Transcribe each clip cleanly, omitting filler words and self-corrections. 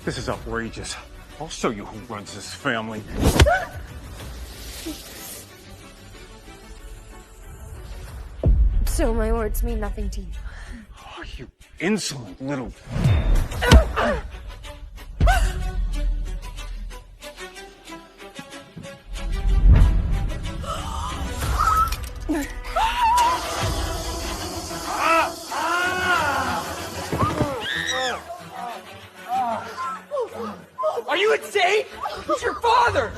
This is outrageous. I'll show you who runs this family. So my words mean nothing to you. Oh, you insolent little... Are you insane? He's your father!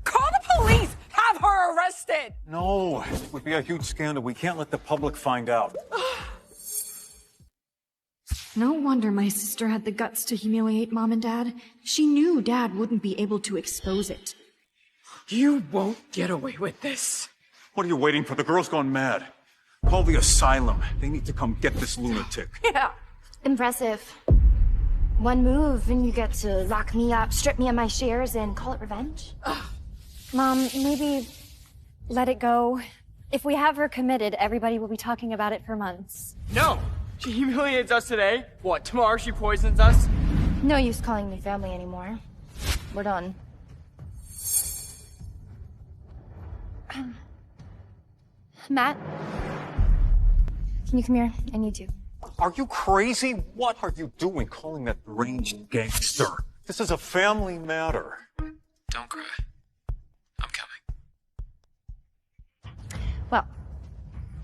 Call the police! Have her arrested! No, it would be a huge scandal. We can't let the public find out. No wonder my sister had the guts to humiliate Mom and Dad. She knew Dad wouldn't be able to expose it. You won't get away with this. What are you waiting for? The girl's gone mad. Call the asylum. They need to come get this lunatic. Yeah. Impressive. One move and you get to lock me up, strip me of my shares, and call it revenge? Mom, maybe let it go. If we have her committed, everybody will be talking about it for months. No! She humiliates us today. What, tomorrow she poisons us? No use calling me family anymore. We're done. Matt? Can you come here? I need you. Are you crazy? What are you doing calling that deranged gangster? This is a family matter. Don't cry. I'm coming. Well,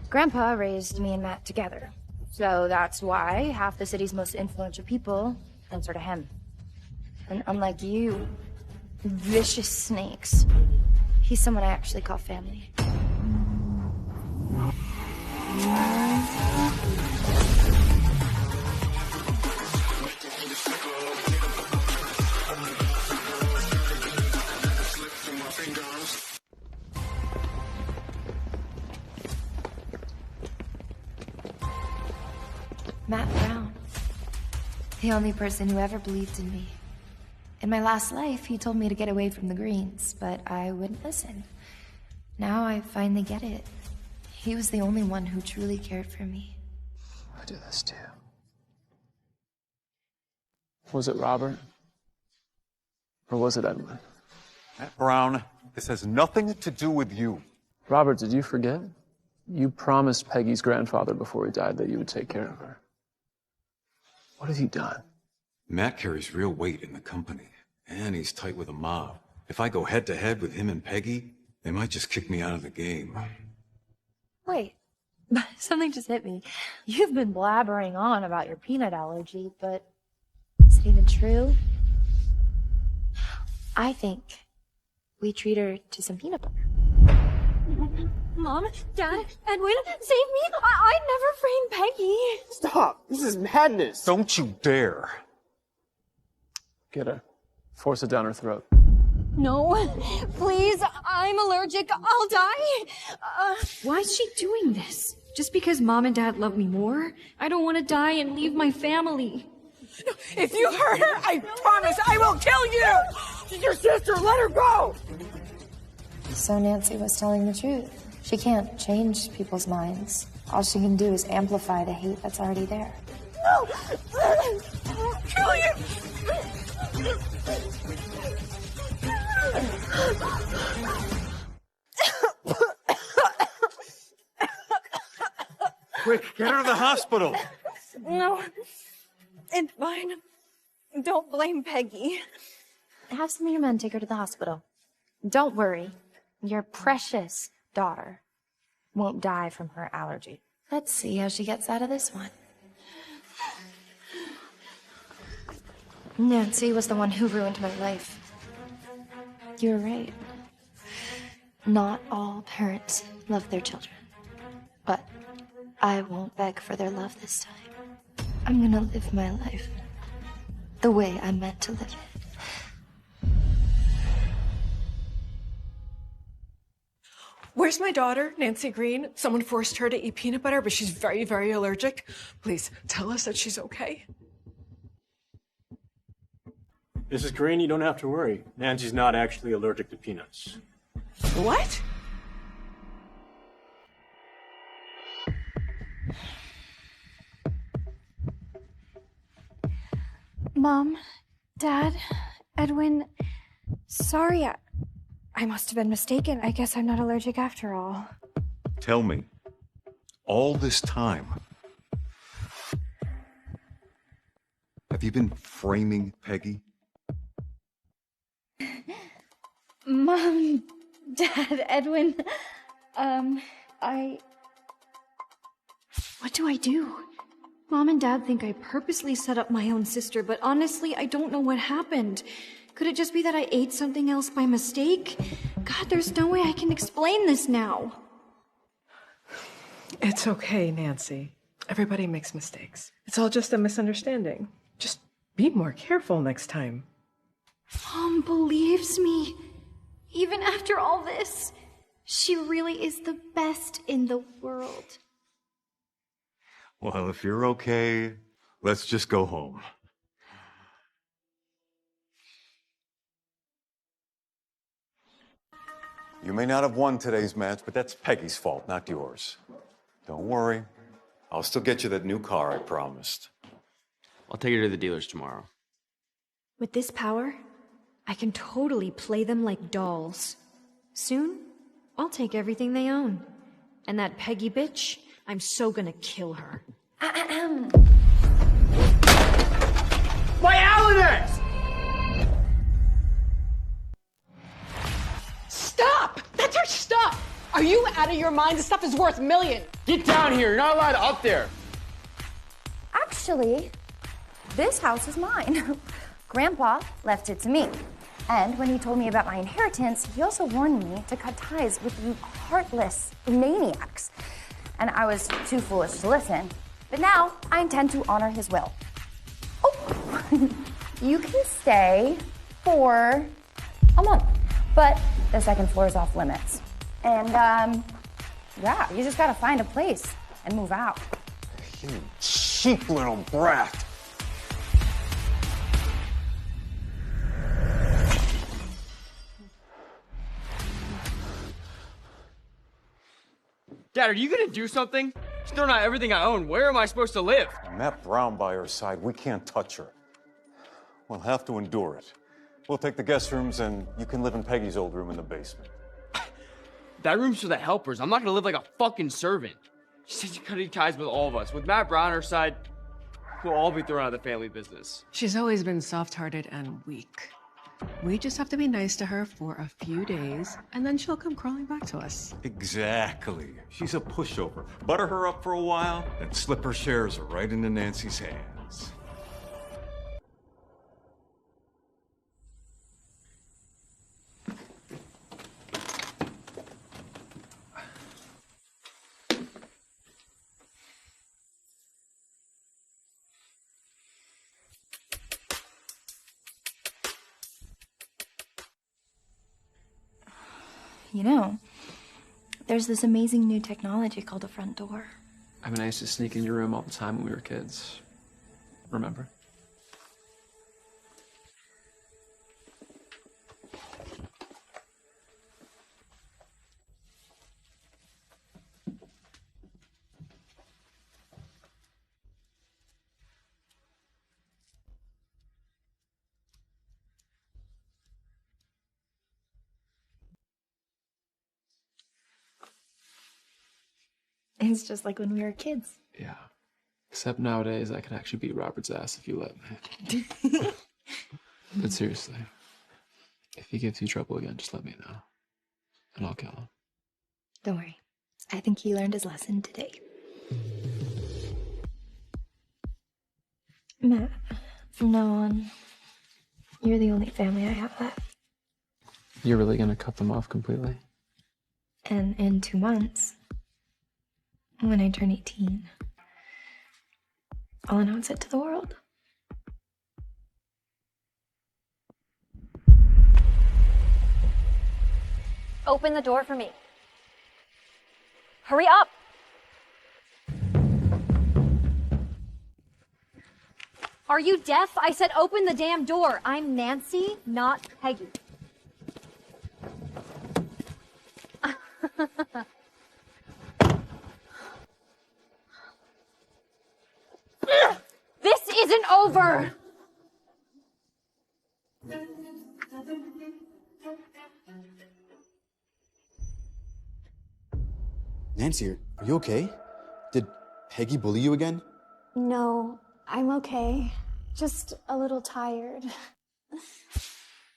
Grandpa raised me and Matt together. So that's why half the city's most influential people answer to him. And unlike you, vicious snakes, he's someone I actually call family. Matt Brown. The only person who ever believed in me. In my last life, he told me to get away from the Greens, but I wouldn't listen. Now I finally get it. He was the only one who truly cared for me. I do this too. Was it Robert? Or was it Edwin? Matt Brown, this has nothing to do with you. Robert, did you forget? You promised Peggy's grandfather before he died that you would take care of her. What have you done? Matt carries real weight in the company, and he's tight with a mob. If I go head-to-head with him and Peggy, they might just kick me out of the game. Wait, something just hit me. You've been blabbering on about your peanut allergy, but is it even true? I think we treat her to some peanut butter. Mom, Dad, Edwin, save me! I'd never frame Peggy. Stop! This is madness! Don't you dare. Get her. Force it down her throat. No, please, I'm allergic. I'll die. Why is she doing this? Just because Mom and Dad love me more? I don't want to die and leave my family. No, if you hurt her, I promise I will kill you! She's your sister, let her go! So Nancy was telling the truth. She can't change people's minds. All she can do is amplify the hate that's already there. No! I'll kill you! Quick, get her to the hospital. No, it's fine. Don't blame Peggy. Have some of your men take her to the hospital. Don't worry. Your precious daughter won't die from her allergy. Let's see how she gets out of this one. Nancy was the one who ruined my life. You're right. Not all parents love their children. But I won't beg for their love this time. I'm gonna live my life the way I'm meant to live it. Where's my daughter, Nancy Green? Someone forced her to eat peanut butter, but she's very, very allergic. Please, tell us that she's okay. Mrs. Green, you don't have to worry. Nancy's not actually allergic to peanuts. What? Mom, Dad, Edwin, sorry, I must have been mistaken. I guess I'm not allergic after all. Tell me, all this time, have you been framing Peggy? Mom, Dad, Edwin, What do I do? Mom and Dad think I purposely set up my own sister, but honestly, I don't know what happened. Could it just be that I ate something else by mistake? God, there's no way I can explain this now. It's okay, Nancy. Everybody makes mistakes. It's all just a misunderstanding. Just be more careful next time. Mom believes me. Even after all this, she really is the best in the world. Well, if you're okay, let's just go home. You may not have won today's match, but that's Peggy's fault, not yours. Don't worry. I'll still get you that new car I promised. I'll take her to the dealers tomorrow. With this power, I can totally play them like dolls. Soon, I'll take everything they own. And that Peggy bitch, I'm so gonna kill her. My Aladex! Stop! That's our stuff! Are you out of your mind? This stuff is worth millions. Get down here! You're not allowed up there! Actually, this house is mine. Grandpa left it to me. And when he told me about my inheritance, he also warned me to cut ties with you heartless maniacs. And I was too foolish to listen. But now I intend to honor his will. Oh, you can stay for a month, but the second floor is off limits. And yeah, you just gotta find a place and move out. You cheap little brat. Dad, are you gonna do something? She's throwing out everything I own. Where am I supposed to live? Matt Brown by her side. We can't touch her. We'll have to endure it. We'll take the guest rooms, and you can live in Peggy's old room in the basement. That room's for the helpers. I'm not gonna live like a fucking servant. She said she's cutting ties with all of us. With Matt Brown on her side, we'll all be thrown out of the family business. She's always been soft-hearted and weak. We just have to be nice to her for a few days, and then she'll come crawling back to us. Exactly. She's a pushover. Butter her up for a while, then slip her shares right into Nancy's hands. You know, there's this amazing new technology called a front door. I mean, I used to sneak in your room all the time when we were kids. Remember? It's just like when we were kids. Yeah. Except nowadays, I could actually beat Robert's ass if you let me. But seriously, if he gives you trouble again, just let me know. And I'll kill him. Don't worry. I think he learned his lesson today. Matt, from now on, you're the only family I have left. You're really gonna cut them off completely? And in 2 months, when I turn 18, I'll announce it to the world. Open the door for me. Hurry up! Are you deaf? I said open the damn door. I'm Nancy, not Peggy. This isn't over! Nancy, are you okay? Did Peggy bully you again? No, I'm okay. Just a little tired.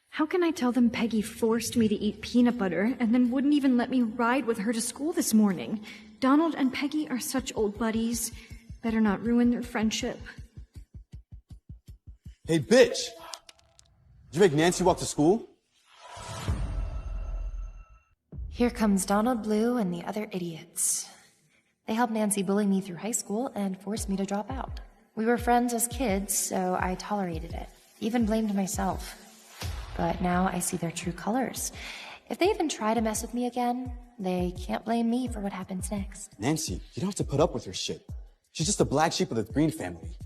How can I tell them Peggy forced me to eat peanut butter and then wouldn't even let me ride with her to school this morning? Donald and Peggy are such old buddies. Better not ruin their friendship. Hey, bitch! Did you make Nancy walk to school? Here comes Donald Blue and the other idiots. They helped Nancy bully me through high school and forced me to drop out. We were friends as kids, so I tolerated it. Even blamed myself. But now I see their true colors. If they even try to mess with me again, they can't blame me for what happens next. Nancy, you don't have to put up with her shit. She's just a black sheep of the Green family.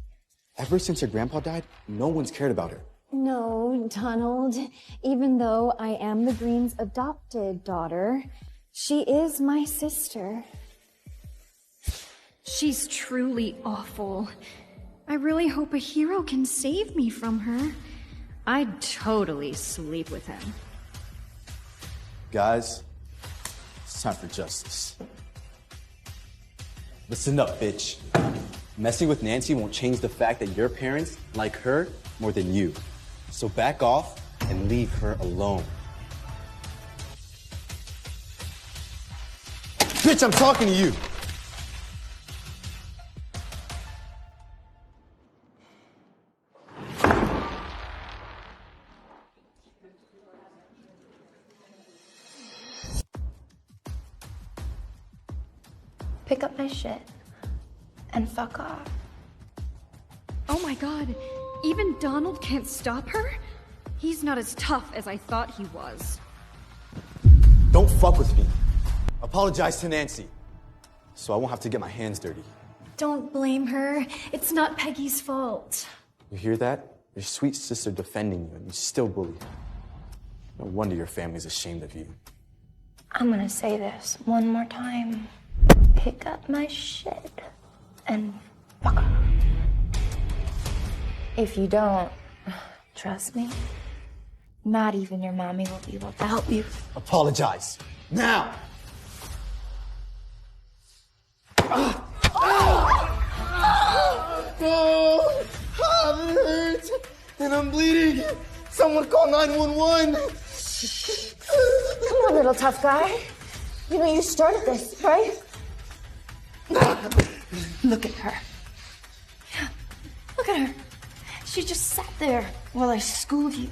Ever since her grandpa died, no one's cared about her. No, Donald. Even though I am the Greens' adopted daughter, she is my sister. She's truly awful. I really hope a hero can save me from her. I'd totally sleep with him. Guys, it's time for justice. Listen up, bitch. Messing with Nancy won't change the fact that your parents like her more than you. So back off and leave her alone. Bitch, I'm talking to you! Pick up my shit and fuck off. Oh my god, even Donald can't stop her? He's not as tough as I thought he was. Don't fuck with me. Apologize to Nancy, so I won't have to get my hands dirty. Don't blame her. It's not Peggy's fault. You hear that? Your sweet sister defending you, and you still bully her. No wonder your family's ashamed of you. I'm gonna say this one more time. Pick up my shit and fuck off. If you don't, trust me, not even your mommy will be able to help you. Apologize. Now! Oh, it hurts, and I'm bleeding. Someone call 911. Come on, little tough guy. You know you started this, right? Look at her. Look at her. She just sat there while I schooled you.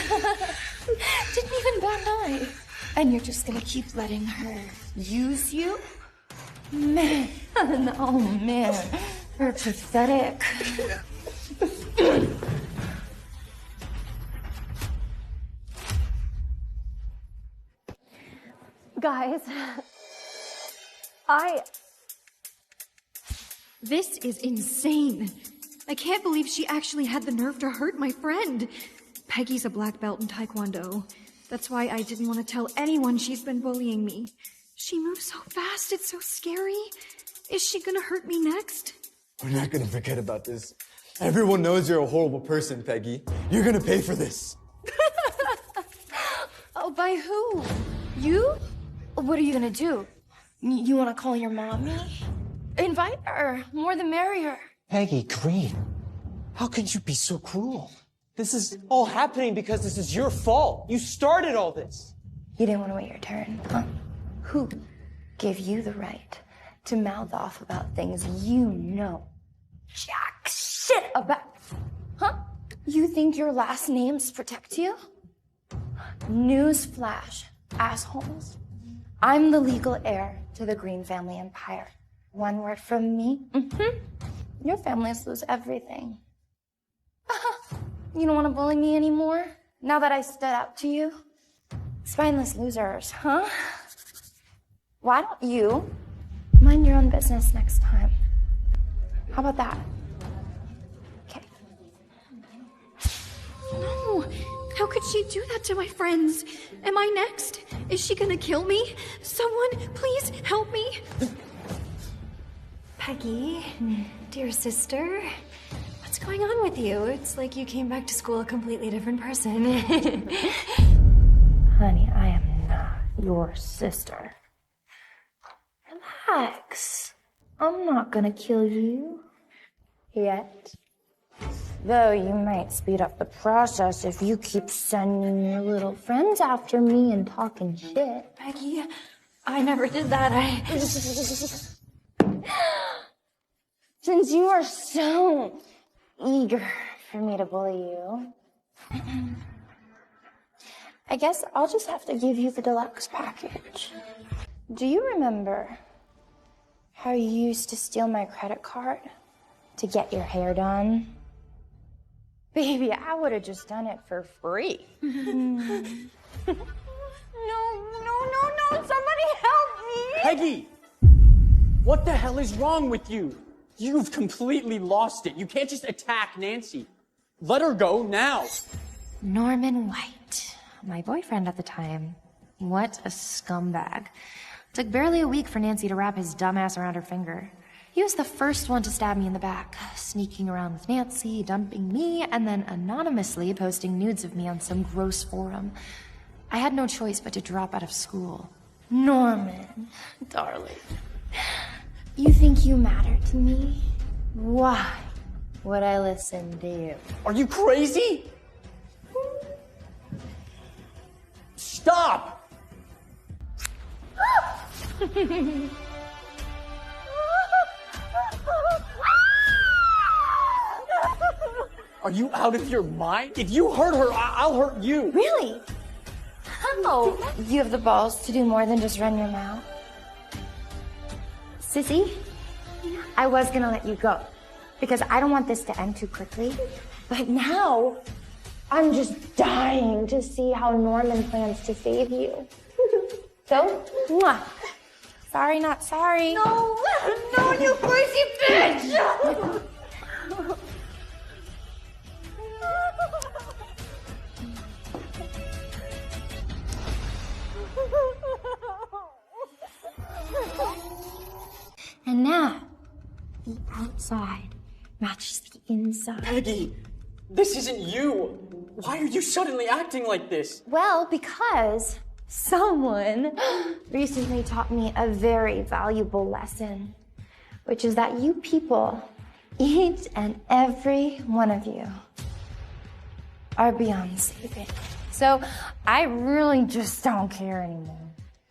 Didn't even bat an eye. And you're just gonna keep letting her use you? Man, oh man, you're pathetic. Guys, This is insane. I can't believe she actually had the nerve to hurt my friend. Peggy's a black belt in Taekwondo. That's why I didn't want to tell anyone she's been bullying me. She moves so fast, it's so scary. Is she gonna hurt me next? We're not gonna forget about this. Everyone knows you're a horrible person, Peggy. You're gonna pay for this. Oh, by who? You? What are you gonna do? You wanna call your mommy? Invite her. More the merrier. Peggy Green, how could you be so cruel? This is all happening because this is your fault. You started all this. You didn't want to wait your turn, huh? Who gave you the right to mouth off about things you know jack shit about? Huh? You think your last names protect you? Newsflash, assholes. I'm the legal heir to the Green family empire. One word from me, your families lose everything. You don't want to bully me anymore? Now that I stood up to you? Spineless losers, huh? Why don't you mind your own business next time? How about that? Okay. How could she do that to my friends? Am I next? Is she gonna kill me? Someone, please help me. Peggy, dear sister, what's going on with you? It's like you came back to school a completely different person. Honey, I am not your sister. Relax. I'm not gonna kill you. Yet. Though you might speed up the process if you keep sending your little friends after me and talking shit. Peggy, I never did that. Since you are so eager for me to bully you, I guess I'll just have to give you the deluxe package. Do you remember how you used to steal my credit card to get your hair done? Baby, I would have just done it for free. No, somebody help me! Peggy! What the hell is wrong with you? You've completely lost it. You can't just attack Nancy. Let her go now. Norman White, my boyfriend at the time. What a scumbag. Took barely a week for Nancy to wrap his dumbass around her finger. He was the first one to stab me in the back, sneaking around with Nancy, dumping me, and then anonymously posting nudes of me on some gross forum. I had no choice but to drop out of school. Norman, darling, you think you matter to me? Why would I listen to you? Are you crazy? Stop! Are you out of your mind? If you hurt her, I'll hurt you. Really? How? You have the balls to do more than just run your mouth. Sissy, I was gonna let you go because I don't want this to end too quickly. But now, I'm just dying to see how Norman plans to save you. So, mwah. Sorry, not sorry. No, you crazy bitch! And now, the outside matches the inside. Peggy, this isn't you. Why are you suddenly acting like this? Well, because someone recently taught me a very valuable lesson, which is that you people, each and every one of you, are beyond saving. So I really just don't care anymore.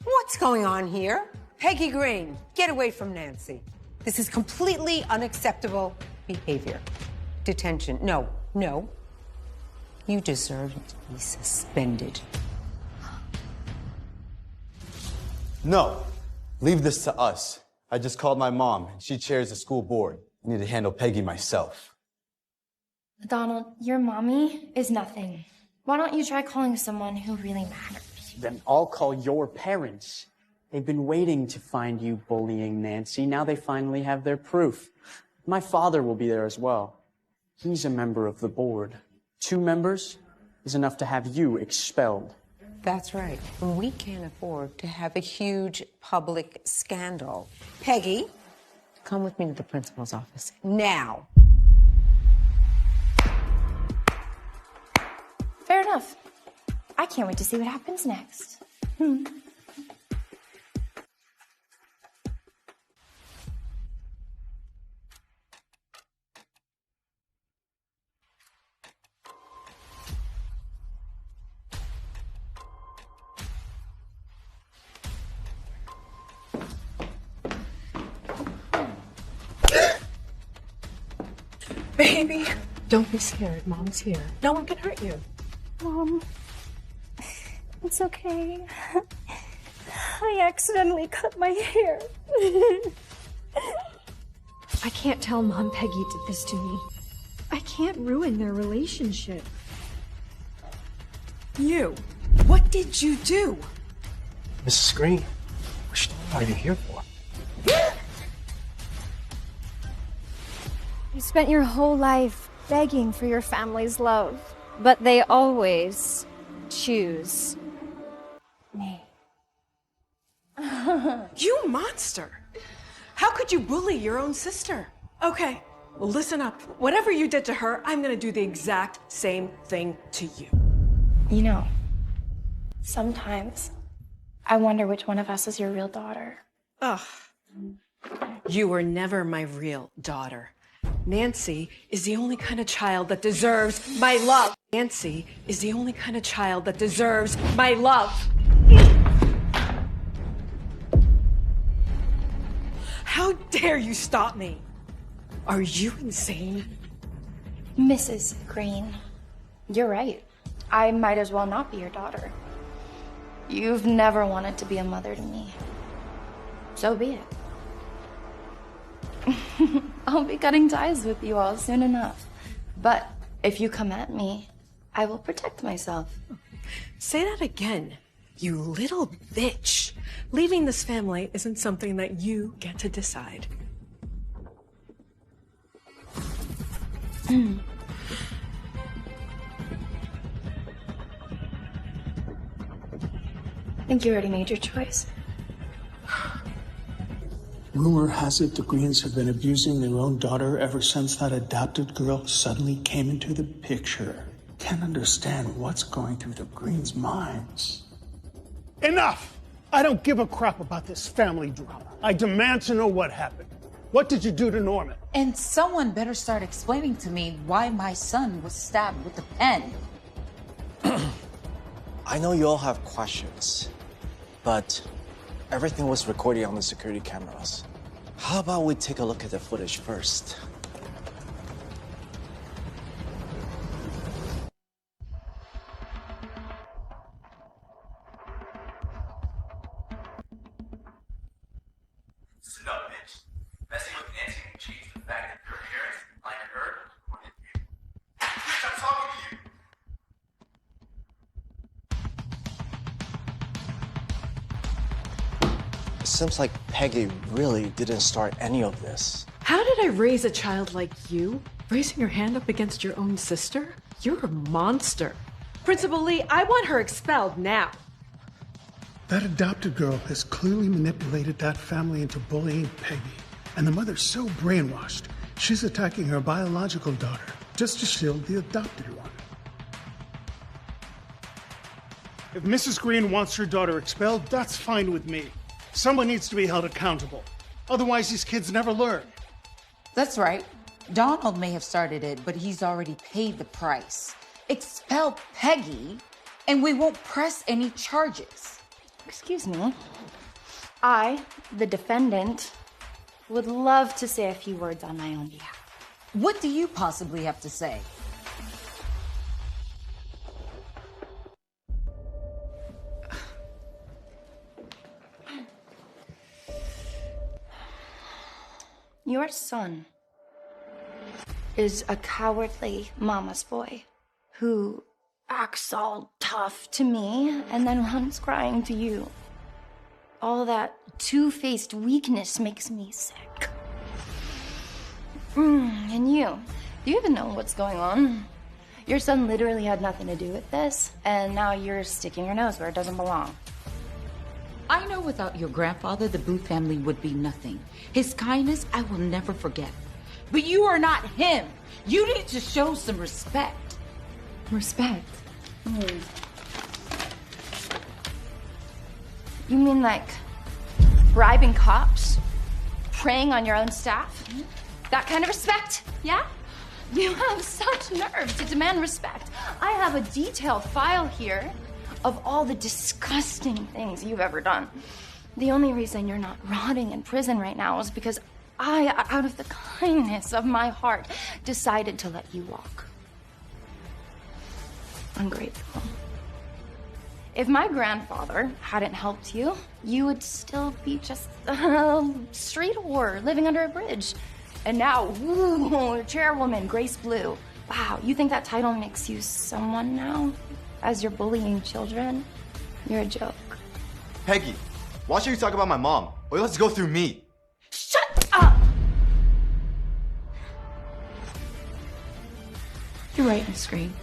What's going on here? Peggy Green, get away from Nancy. This is completely unacceptable behavior. Detention. No. You deserve to be suspended. No, leave this to us. I just called my mom. She chairs the school board. I need to handle Peggy myself. Donald, your mommy is nothing. Why don't you try calling someone who really matters? Then I'll call your parents. They've been waiting to find you bullying Nancy. Now they finally have their proof. My father will be there as well. He's a member of the board. 2 members is enough to have you expelled. That's right. We can't afford to have a huge public scandal. Peggy, come with me to the principal's office. Now. Fair enough. I can't wait to see what happens next. Baby, don't be scared. Mom's here. No one can hurt you. Mom, it's okay. I accidentally cut my hair. I can't tell Mom Peggy did this to me. I can't ruin their relationship. You, what did you do? Mrs. Green, what are you here for? You spent your whole life begging for your family's love. But they always choose me. You monster! How could you bully your own sister? Okay, well, listen up. Whatever you did to her, I'm gonna do the exact same thing to you. You know, sometimes I wonder which one of us is your real daughter. Ugh. You were never my real daughter. Nancy is the only kind of child that deserves my love. Nancy is the only kind of child that deserves my love. How dare you stop me? Are you insane? Mrs. Green, you're right. I might as well not be your daughter. You've never wanted to be a mother to me. So be it. I'll be cutting ties with you all soon enough. But if you come at me, I will protect myself. Say that again, you little bitch. Leaving this family isn't something that you get to decide. I think you already made your choice. Rumor has it the Greens have been abusing their own daughter ever since that adopted girl suddenly came into the picture. Can't understand what's going through the Greens' minds. Enough! I don't give a crap about this family drama. I demand to know what happened. What did you do to Norman? And someone better start explaining to me why my son was stabbed with a pen. I know you all have questions, but everything was recorded on the security cameras. How about we take a look at the footage first? Listen up, bitch. Messing with Nancy can change the fact that your parents, like her, wanted you. Bitch, I'm talking to you. It seems like Peggy really didn't start any of this. How did I raise a child like you? Raising your hand up against your own sister? You're a monster. Principal Lee, I want her expelled now. That adopted girl has clearly manipulated that family into bullying Peggy. And the mother's so brainwashed, she's attacking her biological daughter just to shield the adopted one. If Mrs. Green wants her daughter expelled, that's fine with me. Someone needs to be held accountable. Otherwise, these kids never learn. That's right. Donald may have started it, but he's already paid the price. Expel Peggy, and we won't press any charges. Excuse me. I, the defendant, would love to say a few words on my own behalf. What do you possibly have to say? Your son is a cowardly mama's boy who acts all tough to me and then runs crying to you. All that two-faced weakness makes me sick. And you, do you even know what's going on? Your son literally had nothing to do with this, and now you're sticking your nose where it doesn't belong. I know without your grandfather, the Booth family would be nothing. His kindness, I will never forget. But you are not him. You need to show some respect. Respect? You mean like bribing cops? Preying on your own staff? That kind of respect? Yeah? You have such nerve to demand respect. I have a detailed file here of all the disgusting things you've ever done. The only reason you're not rotting in prison right now is because I, out of the kindness of my heart, decided to let you walk. Ungrateful. If my grandfather hadn't helped you, you would still be just a street whore living under a bridge. And now, woo, chairwoman, Grace Blue. Wow, you think that title makes you someone now? As you're bullying children? You're a joke. Peggy, why should you talk about my mom? Or let's go through me. Shut up! You're right, Miss Green.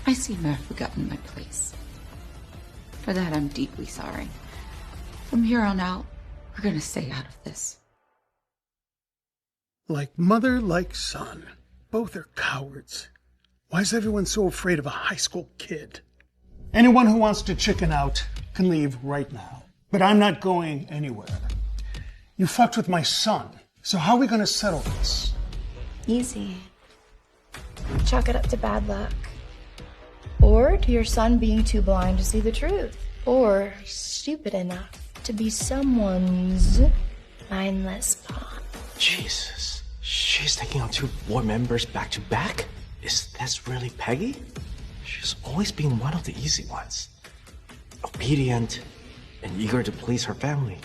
I seem to have forgotten my place. For that, I'm deeply sorry. From here on out, we're gonna stay out of this. Like mother, like son. Both are cowards. Why is everyone so afraid of a high school kid? Anyone who wants to chicken out can leave right now. But I'm not going anywhere. You fucked with my son, so how are we gonna settle this? Easy. Chalk it up to bad luck. Or to your son being too blind to see the truth. Or stupid enough to be someone's mindless pawn. Jesus. She's taking on 2 board members back to back? Is this really Peggy? She's always been one of the easy ones. Obedient and eager to please her family.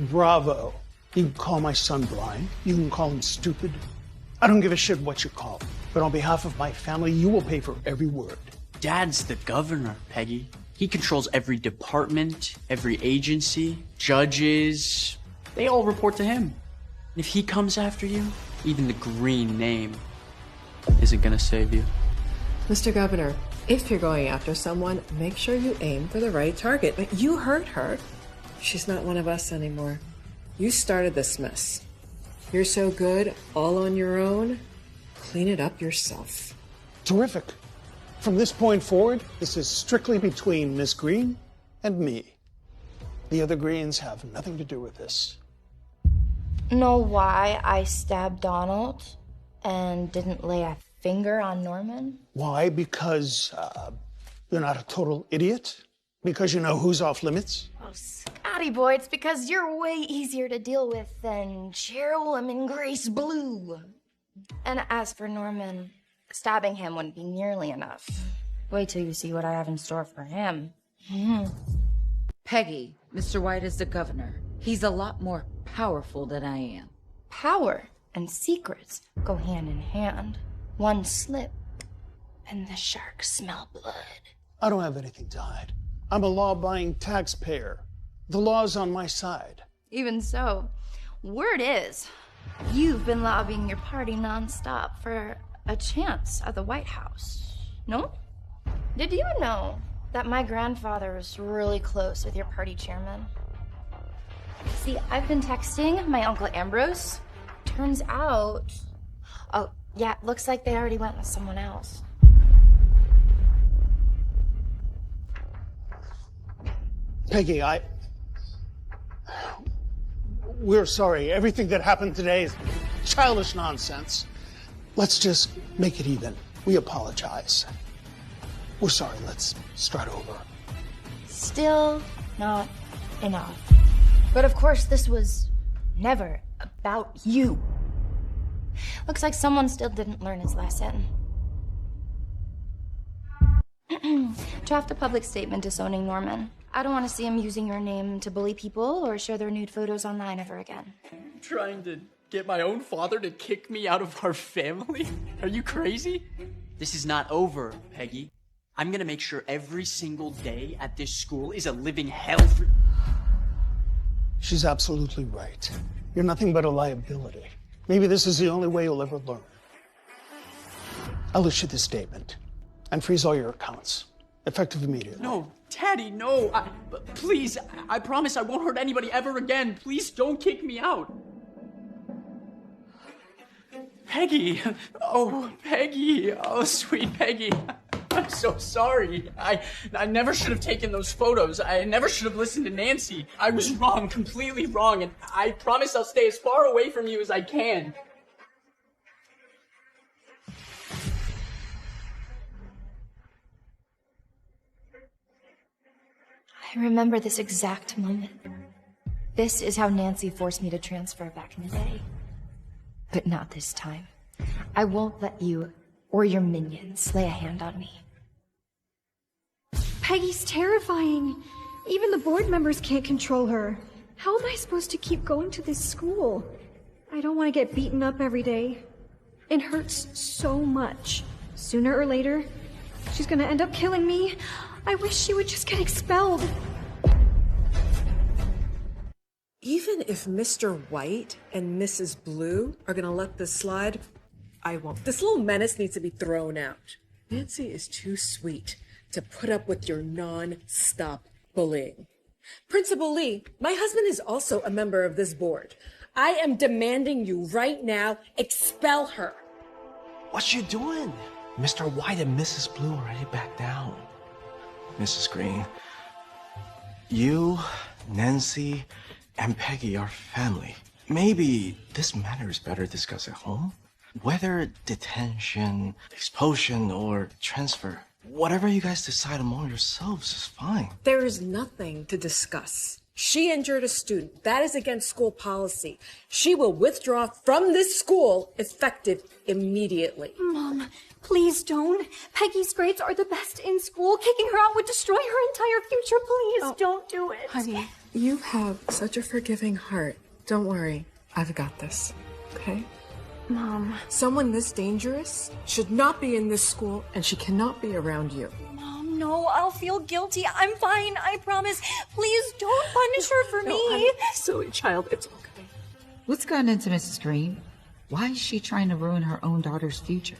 Bravo. You can call my son blind. You can call him stupid. I don't give a shit what you call him. But on behalf of my family, you will pay for every word. Dad's the governor, Peggy. He controls every department, every agency, judges. They all report to him. And if he comes after you, even the green name isn't gonna save you. Mr. Governor, if you're going after someone, make sure you aim for the right target. But you hurt her. She's not one of us anymore. You started this mess. You're so good, all on your own. Clean it up yourself. Terrific. From this point forward, this is strictly between Miss Green and me. The other Greens have nothing to do with this. Know why I stabbed Donald and didn't lay a finger on Norman? Why? Because you're not a total idiot? Because you know who's off limits? Oh, Scotty boy, it's because you're way easier to deal with than Cheryl and Grace Blue. And as for Norman, stabbing him wouldn't be nearly enough. Wait till you see what I have in store for him. Peggy, Mr. White is the governor. He's a lot more powerful than I am. Power and secrets go hand in hand. One slip, and the sharks smell blood. I don't have anything to hide. I'm a law-abiding taxpayer. The law's on my side. Even so, word is, you've been lobbying your party nonstop for a chance at the White House. No? Did you know that my grandfather was really close with your party chairman? See, I've been texting my Uncle Ambrose. Turns out... Oh, yeah, looks like they already went with someone else. Peggy, we're sorry. Everything that happened today is childish nonsense. Let's just make it even. We apologize. We're sorry. Let's start over. Still not enough. But of course, this was never about you. Looks like someone still didn't learn his lesson. Draft a public statement disowning Norman. I don't want to see him using your name to bully people or share their nude photos online ever again. Trying to get my own father to kick me out of our family? Are you crazy? This is not over, Peggy. I'm gonna make sure every single day at this school is a living hell for... She's absolutely right. You're nothing but a liability. Maybe this is the only way you'll ever learn. I'll issue this statement and freeze all your accounts, effective immediately. No, Daddy, no. Please, I promise I won't hurt anybody ever again. Please don't kick me out. Peggy. Oh, Peggy. Oh, sweet Peggy. I'm so sorry. I never should have taken those photos. I never should have listened to Nancy. I was wrong, completely wrong, and I promise I'll stay as far away from you as I can. I remember this exact moment. This is how Nancy forced me to transfer back in the day. But not this time. I won't let you or your minions lay a hand on me. Peggy's terrifying. Even the board members can't control her. How am I supposed to keep going to this school? I don't want to get beaten up every day. It hurts so much. Sooner or later, she's gonna end up killing me. I wish she would just get expelled. Even if Mr. White and Mrs. Blue are gonna let this slide, I won't. This little menace needs to be thrown out. Nancy is too sweet to put up with your non-stop bullying. Principal Lee, my husband is also a member of this board. I am demanding you right now expel her. What you doing? Mr. White and Mrs. Blue already back down. Mrs. Green, you, Nancy, and Peggy are family. Maybe this matter is better discussed at home? Whether detention, expulsion, or transfer, whatever you guys decide among yourselves is fine. There is nothing to discuss. She injured a student. That is against school policy. She will withdraw from this school effective immediately. Mom, please don't. Peggy's grades are the best in school. Kicking her out would destroy her entire future. Please don't do it. Honey, you have such a forgiving heart. Don't worry. I've got this. Okay? Mom. Someone this dangerous should not be in this school, and she cannot be around you. Mom, no, I'll feel guilty. I'm fine, I promise. Please don't punish her for me. Honey, silly child, it's okay. What's gotten into Mrs. Green? Why is she trying to ruin her own daughter's future?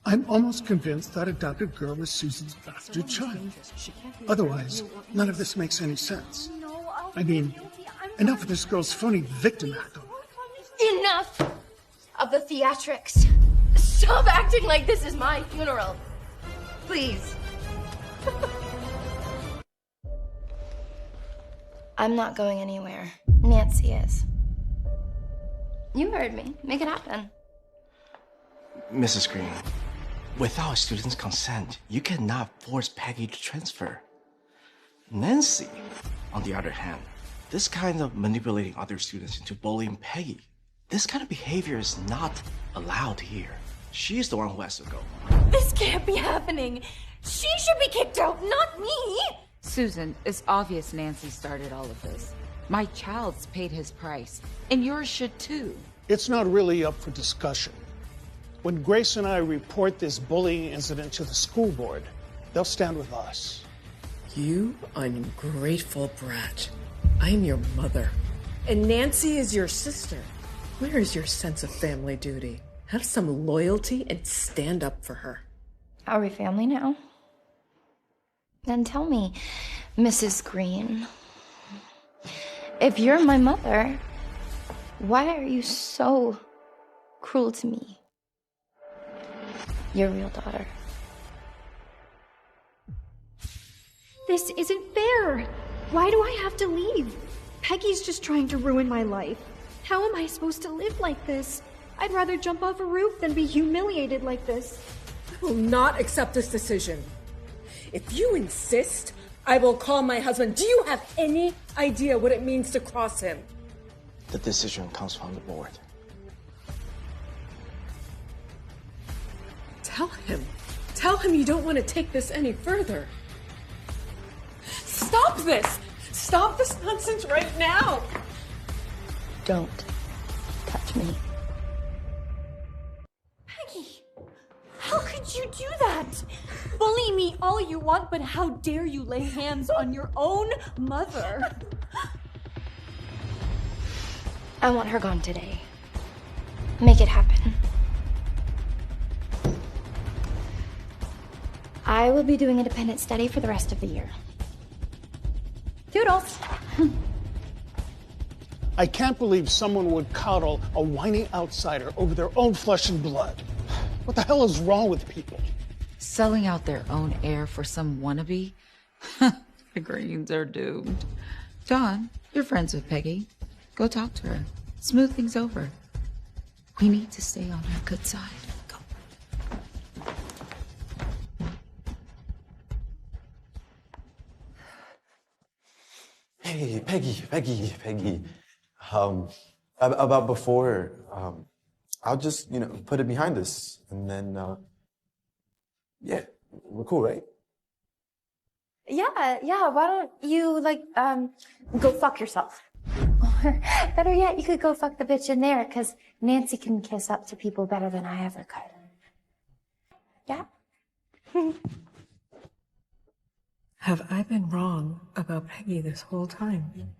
I'm almost convinced that adopted girl is Susan's bastard child. Otherwise, none of this makes any sense. I mean, enough of this girl's phony victim act. Enough of the theatrics. Stop acting like this is my funeral. Please. I'm not going anywhere. Nancy is. You heard me. Make it happen. Mrs. Green, without a student's consent, you cannot force Peggy to transfer. Nancy, on the other hand, this kind of manipulating other students into bullying Peggy, this kind of behavior is not allowed here. She's the one who has to go. This can't be happening. She should be kicked out, not me. Susan, it's obvious Nancy started all of this. My child's paid his price, and yours should too. It's not really up for discussion. When Grace and I report this bullying incident to the school board, they'll stand with us. You ungrateful brat. I'm your mother. And Nancy is your sister. Where is your sense of family duty? Have some loyalty and stand up for her. Are we family now? Then tell me, Mrs. Green, if you're my mother, why are you so cruel to me? Your real daughter. This isn't fair. Why do I have to leave? Peggy's just trying to ruin my life. How am I supposed to live like this? I'd rather jump off a roof than be humiliated like this. I will not accept this decision. If you insist, I will call my husband. Do you have any idea what it means to cross him? The decision comes from the board. Tell him. Tell him you don't want to take this any further. Stop this! Stop this nonsense right now! Don't touch me. Peggy, how could you do that? Bully me all you want, but how dare you lay hands on your own mother? I want her gone today. Make it happen. I will be doing independent study for the rest of the year. Toodles. I can't believe someone would coddle a whiny outsider over their own flesh and blood. What the hell is wrong with people? Selling out their own heir for some wannabe? The Greens are doomed. John, you're friends with Peggy. Go talk to her. Smooth things over. We need to stay on her good side. Go. Hey, Peggy. About before, I'll just, put it behind us. And then, yeah, we're cool, right? Yeah, why don't you, go fuck yourself? Or, better yet, you could go fuck the bitch in there, because Nancy can kiss up to people better than I ever could. Yeah? Have I been wrong about Peggy this whole time?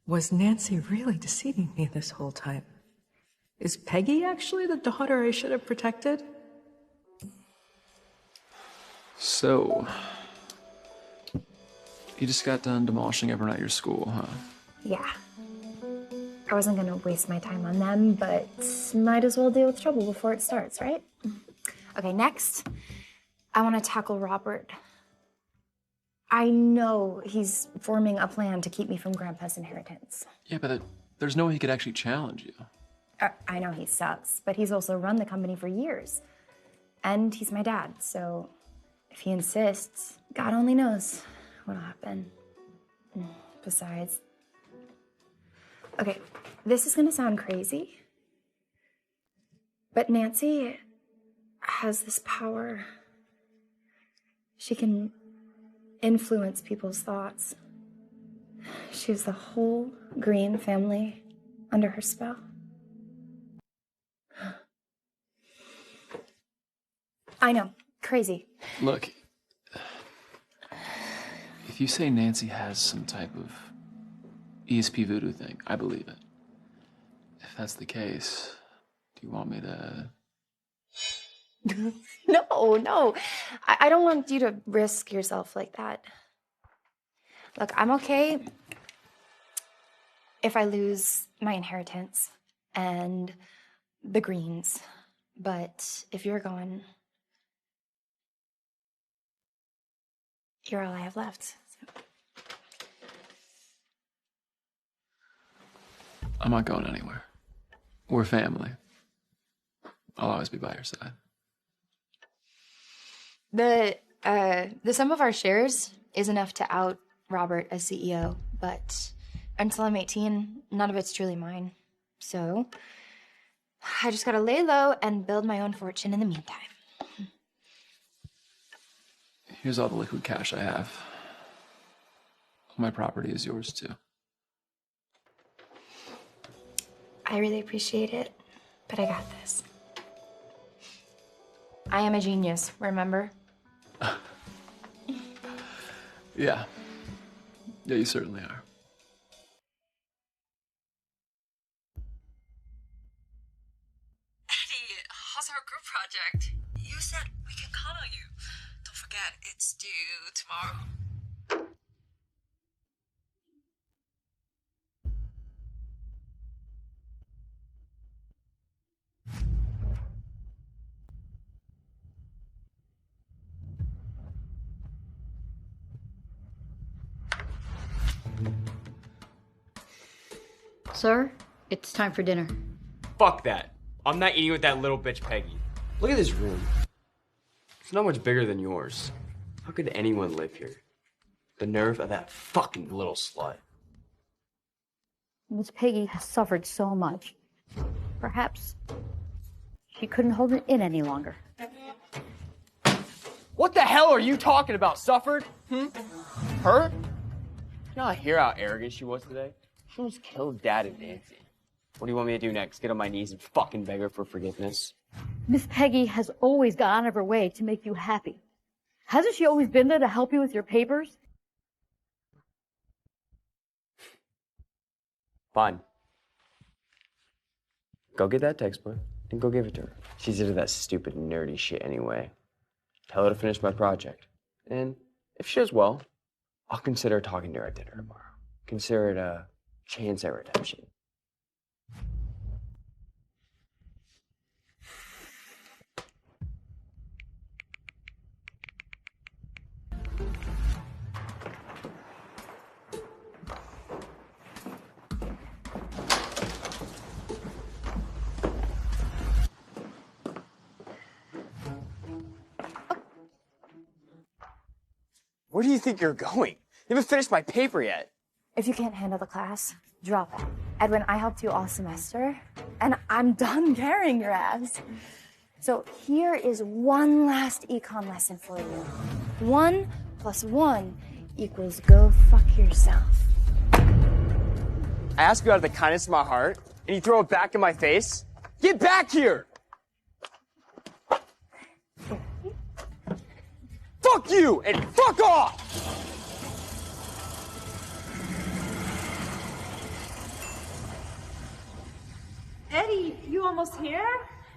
Was Nancy really deceiving me this whole time? Is Peggy actually the daughter I should have protected? So, you just got done demolishing everyone at your school, huh? Yeah. I wasn't gonna waste my time on them, but might as well deal with trouble before it starts, right? Okay, next, I want to tackle Robert. I know he's forming a plan to keep me from Grandpa's inheritance. Yeah, but there's no way he could actually challenge you. I know he sucks, but he's also run the company for years. And he's my dad, so if he insists, God only knows what'll happen. Besides... Okay, this is gonna sound crazy, but Nancy has this power. She can influence people's thoughts. She has the whole Green family under her spell. I know, crazy. Look, if you say Nancy has some type of ESP voodoo thing, I believe it. If that's the case, do you want me to... No. I don't want you to risk yourself like that. Look, I'm okay if I lose my inheritance and the Greens. But if you're gone, you're all I have left. I'm not going anywhere. We're family. I'll always be by your side. The sum of our shares is enough to out Robert as CEO, but until I'm 18, none of it's truly mine. So I just gotta lay low and build my own fortune in the meantime. Here's all the liquid cash I have. My property is yours too. I really appreciate it, but I got this. I am a genius, remember? Yeah. Yeah, you certainly are. Eddie, how's our group project? You said we can count on you. Don't forget, it's due tomorrow. Sir, it's time for dinner. Fuck that. I'm not eating with that little bitch Peggy. Look at this room. It's not much bigger than yours. How could anyone live here? The nerve of that fucking little slut. Miss Peggy has suffered so much. Perhaps she couldn't hold it in any longer. What the hell are you talking about, Suffered? Her? You know, I hear how arrogant she was today. She almost killed Dad and Nancy. What do you want me to do next? Get on my knees and fucking beg her for forgiveness? Miss Peggy has always gone out of her way to make you happy. Hasn't she always been there to help you with your papers? Fine. Go get that textbook and go give it to her. She's into that stupid nerdy shit anyway. Tell her to finish my project. And if she does well, I'll consider talking to her at dinner tomorrow. Consider it a chance at redemption. Where do you think you're going? You haven't finished my paper yet. If you can't handle the class, drop it. Edwin, I helped you all semester, and I'm done carrying your ass. So here is one last econ lesson for you. 1 + 1 equals go fuck yourself. I ask you out of the kindness of my heart, and you throw it back in my face? Get back here! Fuck you, and fuck off! Eddie, you almost here?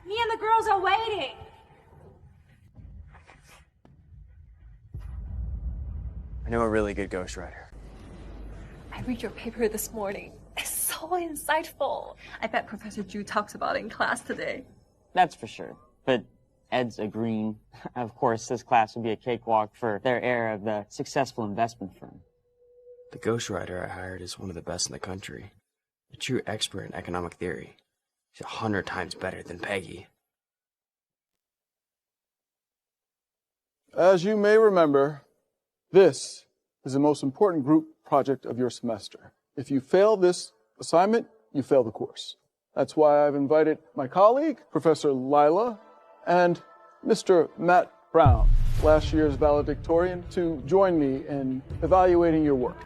Me and the girls are waiting. I know a really good ghostwriter. I read your paper this morning. It's so insightful. I bet Professor Drew talks about it in class today. That's for sure. But Ed's agreeing. Of course, this class would be a cakewalk for their heir of the successful investment firm. The ghostwriter I hired is one of the best in the country. A true expert in economic theory. He's 100 times better than Peggy. As you may remember, this is the most important group project of your semester. If you fail this assignment, you fail the course. That's why I've invited my colleague, Professor Lila, and Mr. Matt Brown, last year's valedictorian, to join me in evaluating your work.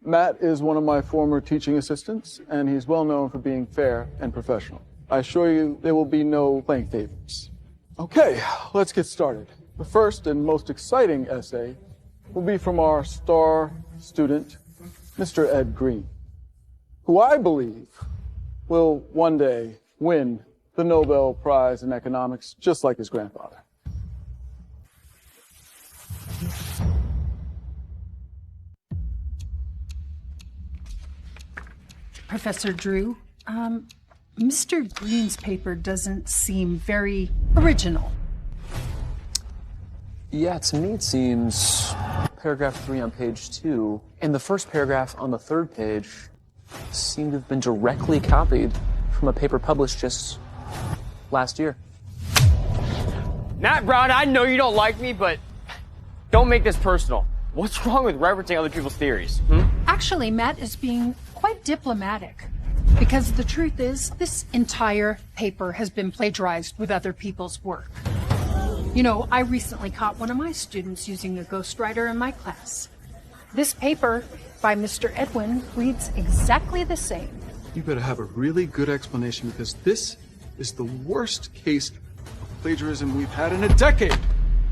Matt is one of my former teaching assistants, and he's well known for being fair and professional. I assure you there will be no playing favorites. Okay, let's get started. The first and most exciting essay will be from our star student, Mr. Ed Green, who I believe will one day win the Nobel Prize in economics just like his grandfather. Professor Drew, Mr. Green's paper doesn't seem very original. Yeah, to me it seems paragraph 3 on page 2 and the first paragraph on the 3rd page seem to have been directly copied from a paper published just last year. Matt Brown, I know you don't like me, but don't make this personal. What's wrong with referencing other people's theories? Actually, Matt is being quite diplomatic. Because the truth is, this entire paper has been plagiarized with other people's work. You know, I recently caught one of my students using a ghostwriter in my class. This paper by Mr. Edwin reads exactly the same. You better have a really good explanation because this is the worst case of plagiarism we've had in a decade.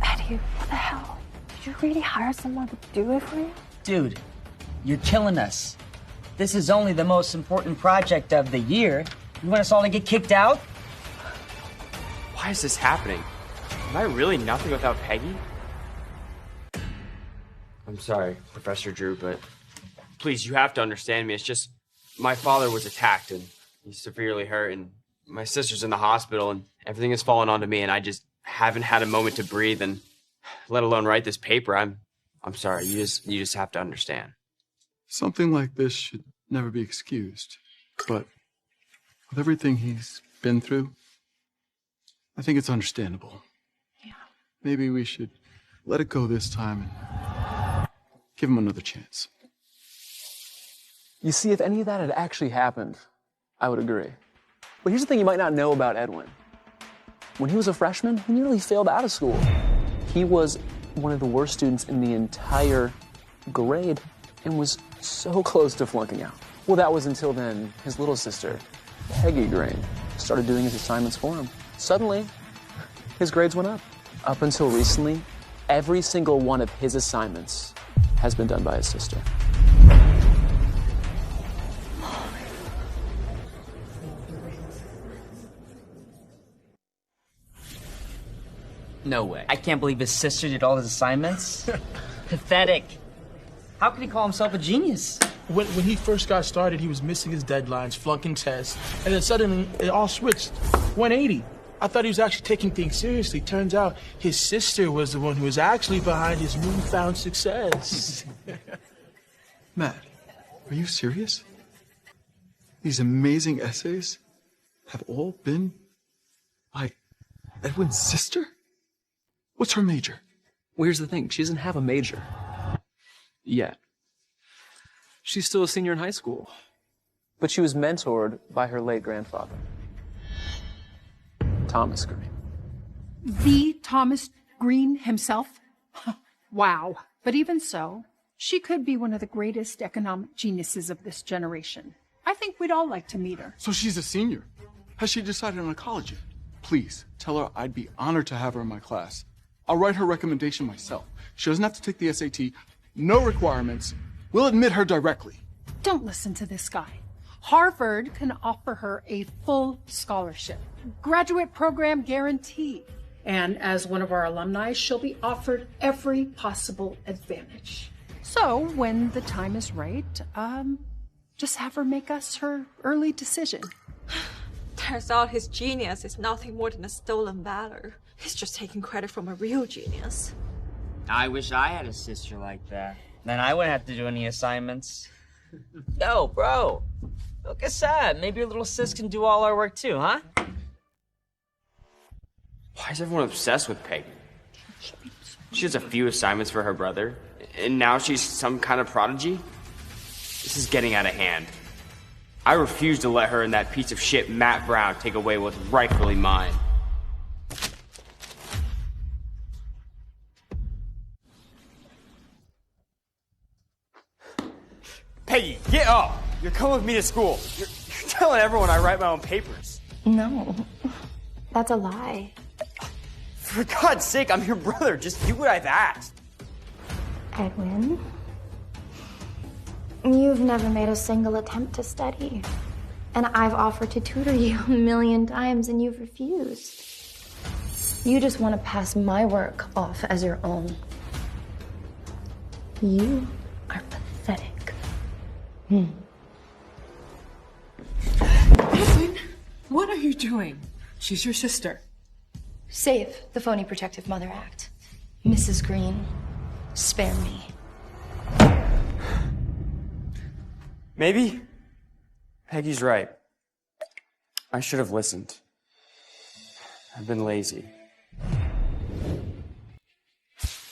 Eddie, what the hell? Did you really hire someone to do it for you? Dude, you're killing us. This is only the most important project of the year. You want us all to get kicked out? Why is this happening? Am I really nothing without Peggy? I'm sorry, Professor Drew, but please, you have to understand me. It's just my father was attacked and he's severely hurt, and my sister's in the hospital, and everything has fallen onto me, and I just haven't had a moment to breathe, and let alone write this paper. I'm sorry. You just have to understand. Something like this should never be excused, but with everything he's been through, I think it's understandable. Yeah. Maybe we should let it go this time and give him another chance. You see, if any of that had actually happened, I would agree. But here's the thing you might not know about Edwin. When he was a freshman, he nearly failed out of school. He was one of the worst students in the entire grade and was so close to flunking out. Well, that was until then his little sister, Peggy Green, started doing his assignments for him. Suddenly, his grades went up. Up until recently, every single one of his assignments has been done by his sister. No way. I can't believe his sister did all his assignments. Pathetic. How could he call himself a genius? When he first got started, he was missing his deadlines, flunking tests, and then suddenly it all switched. 180. I thought he was actually taking things seriously. Turns out his sister was the one who was actually behind his newfound success. Matt, are you serious? These amazing essays have all been by Edwin's sister? What's her major? Well, here's the thing. She doesn't have a major. Yet. She's still a senior in high school. But she was mentored by her late grandfather, Thomas Green. The Thomas Green himself? Wow. But even so, she could be one of the greatest economic geniuses of this generation. I think we'd all like to meet her. So she's a senior. Has she decided on a college yet? Please, tell her I'd be honored to have her in my class. I'll write her recommendation myself. She doesn't have to take the SAT. No requirements. We'll admit her directly. Don't listen to this guy. Harvard can offer her a full scholarship, graduate program guarantee. And as one of our alumni, she'll be offered every possible advantage. So when the time is right, just have her make us her early decision. Turns out his genius is nothing more than a stolen valor. He's just taking credit from a real genius. I wish I had a sister like that. Then I wouldn't have to do any assignments. Yo, bro. Look aside. Maybe your little sis can do all our work too, huh? Why is everyone obsessed with Peggy? She has a few assignments for her brother, and now she's some kind of prodigy? This is getting out of hand. I refuse to let her and that piece of shit Matt Brown take away what's rightfully mine. Peggy, get up! You're coming with me to school. You're telling everyone I write my own papers. No, that's a lie. For God's sake, I'm your brother. Just do what I've asked. Edwin, you've never made a single attempt to study. And I've offered to tutor you 1,000,000 times and you've refused. You just want to pass my work off as your own. You are pathetic. Edwin, what are you doing? She's your sister. Save the Phony Protective Mother Act. Mrs. Green, spare me. Maybe Peggy's right. I should have listened. I've been lazy.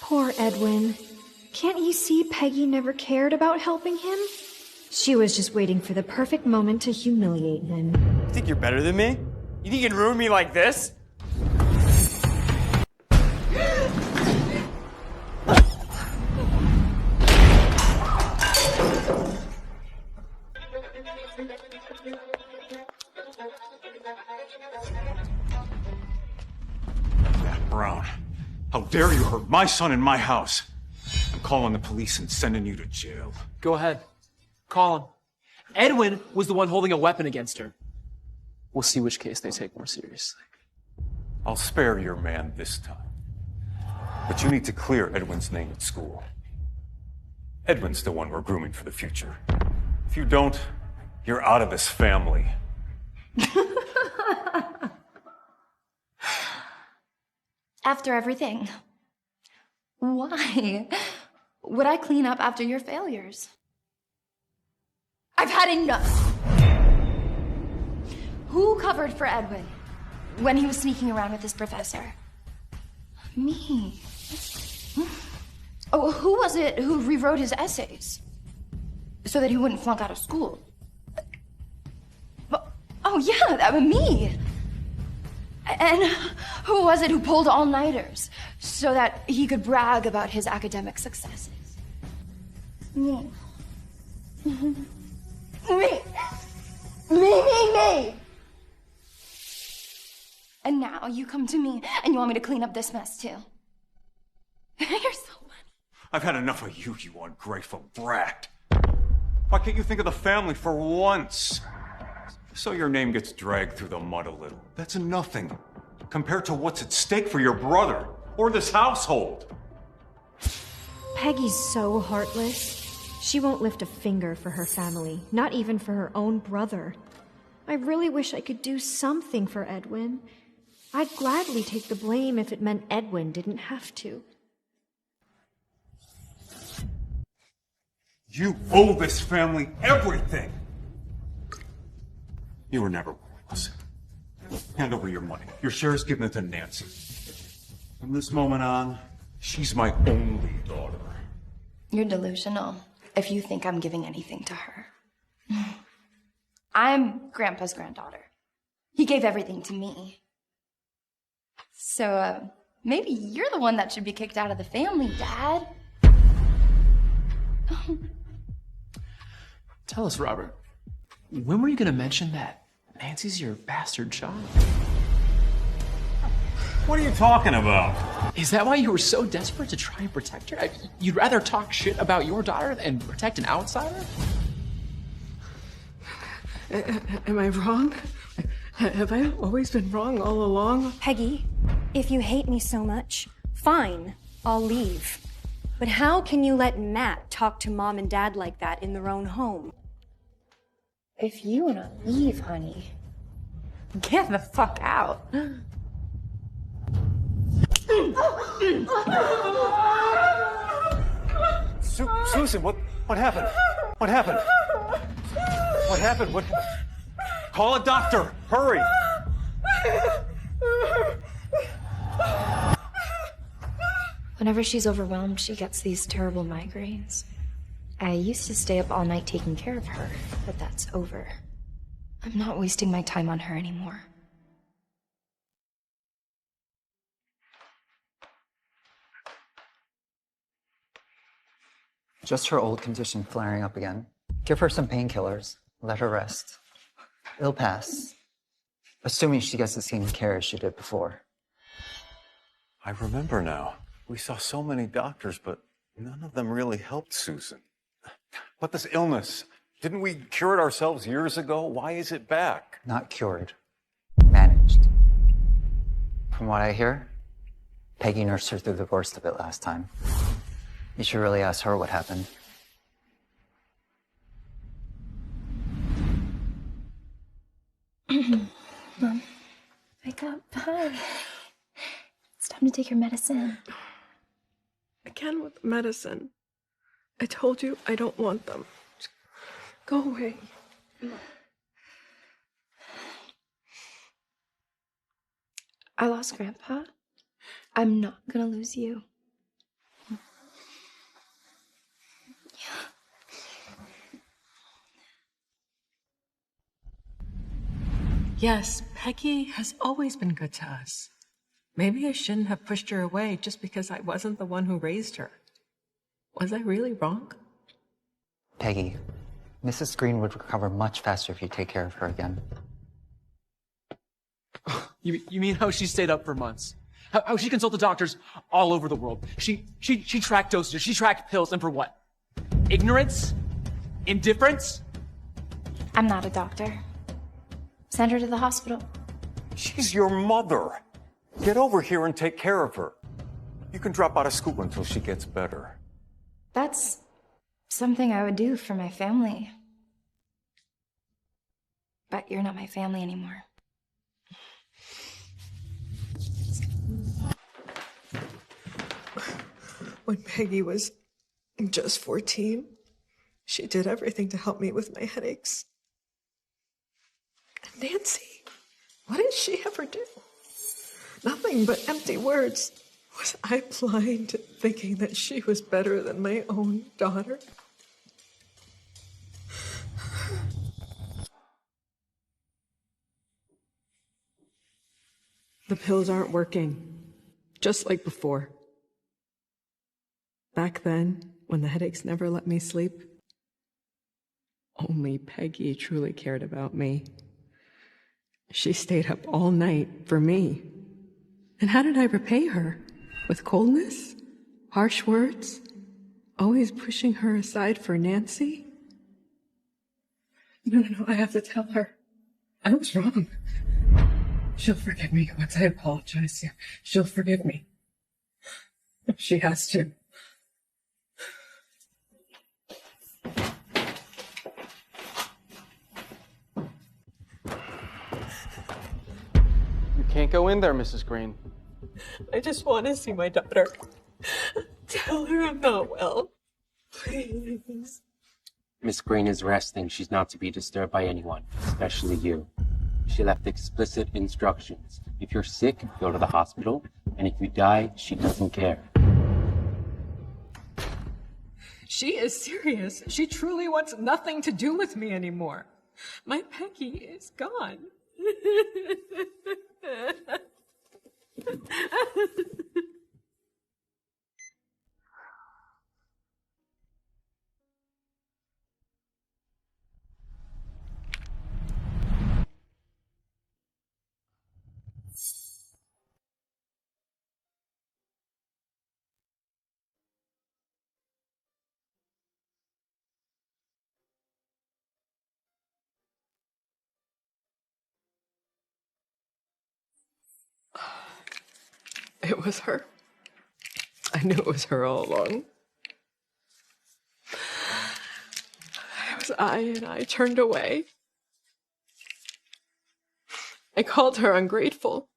Poor Edwin. Can't you see Peggy never cared about helping him? She was just waiting for the perfect moment to humiliate him. You think you're better than me? You think you can ruin me like this? Matt Brown, how dare you hurt my son in my house? I'm calling the police and sending you to jail. Go ahead. Call him. Edwin was the one holding a weapon against her. We'll see which case they take more seriously. I'll spare your man this time. But you need to clear Edwin's name at school. Edwin's the one we're grooming for the future. If you don't, you're out of this family. After everything, why would I clean up after your failures? I've had enough. Who covered for Edwin when he was sneaking around with his professor? Me. Oh, who was it who rewrote his essays so that he wouldn't flunk out of school? Oh, yeah, that was me. And who was it who pulled all-nighters so that he could brag about his academic successes? Me. Me. And now you come to me and you want me to clean up this mess too. You're so funny. I've had enough of you, you ungrateful brat. Why can't you think of the family for once? So your name gets dragged through the mud a little. That's nothing compared to what's at stake for your brother or this household. Peggy's so heartless. She won't lift a finger for her family, not even for her own brother. I really wish I could do something for Edwin. I'd gladly take the blame if it meant Edwin didn't have to. You owe this family everything. You were never one of us. Hand over your money. Your share is given it to Nancy. From this moment on, she's my only daughter. You're delusional if you think I'm giving anything to her. I'm Grandpa's granddaughter. He gave everything to me. So, maybe you're the one that should be kicked out of the family, Dad. Tell us, Robert, when were you going to mention that Nancy's your bastard child? What are you talking about? Is that why you were so desperate to try and protect her? You'd rather talk shit about your daughter than protect an outsider? Am I wrong? Have I always been wrong all along? Peggy, if you hate me so much, fine, I'll leave. But how can you let Matt talk to Mom and Dad like that in their own home? If you wanna leave, honey, get the fuck out. Susan, what happened? What happened? What happened? What? Call a doctor! Hurry! Whenever she's overwhelmed, she gets these terrible migraines. I used to stay up all night taking care of her, but that's over. I'm not wasting my time on her anymore. Just her old condition flaring up again. Give her some painkillers. Let her rest. It'll pass. Assuming she gets the same care as she did before. I remember now. We saw so many doctors, but none of them really helped Susan. But this illness, didn't we cure it ourselves years ago? Why is it back? Not cured. Managed. From what I hear, Peggy nursed her through the worst of it last time. You should really ask her what happened. Mom, wake up. Hi. It's time to take your medicine. Again with medicine. I told you I don't want them. Just go away. I lost Grandpa. I'm not gonna lose you. Yes, Peggy has always been good to us. Maybe I shouldn't have pushed her away just because I wasn't the one who raised her. Was I really wrong? Peggy, Mrs. Green would recover much faster if you take care of her again. You mean how she stayed up for months? How she consulted doctors all over the world? She tracked dosages, she tracked pills, and for what? Ignorance? Indifference? I'm not a doctor. Send her to the hospital. She's your mother. Get over here and take care of her. You can drop out of school until she gets better. That's something I would do for my family. But you're not my family anymore. When Peggy was just 14, she did everything to help me with my headaches. And Nancy, what did she ever do? Nothing but empty words. Was I blind thinking that she was better than my own daughter? The pills aren't working, just like before. Back then, when the headaches never let me sleep, only Peggy truly cared about me. She stayed up all night for me. And how did I repay her? With coldness? Harsh words? Always pushing her aside for Nancy? No, I have to tell her. I was wrong. She'll forgive me once I apologize. She'll forgive me. She has to. You can't go in there, Mrs. Green. I just want to see my daughter. Tell her I'm not well. Please. Miss Green is resting. She's not to be disturbed by anyone, especially you. She left explicit instructions. If you're sick, go to the hospital, and if you die, she doesn't care. She is serious. She truly wants nothing to do with me anymore. My Peggy is gone. it was her. I knew it was her all along. It was and I turned away. I called her ungrateful.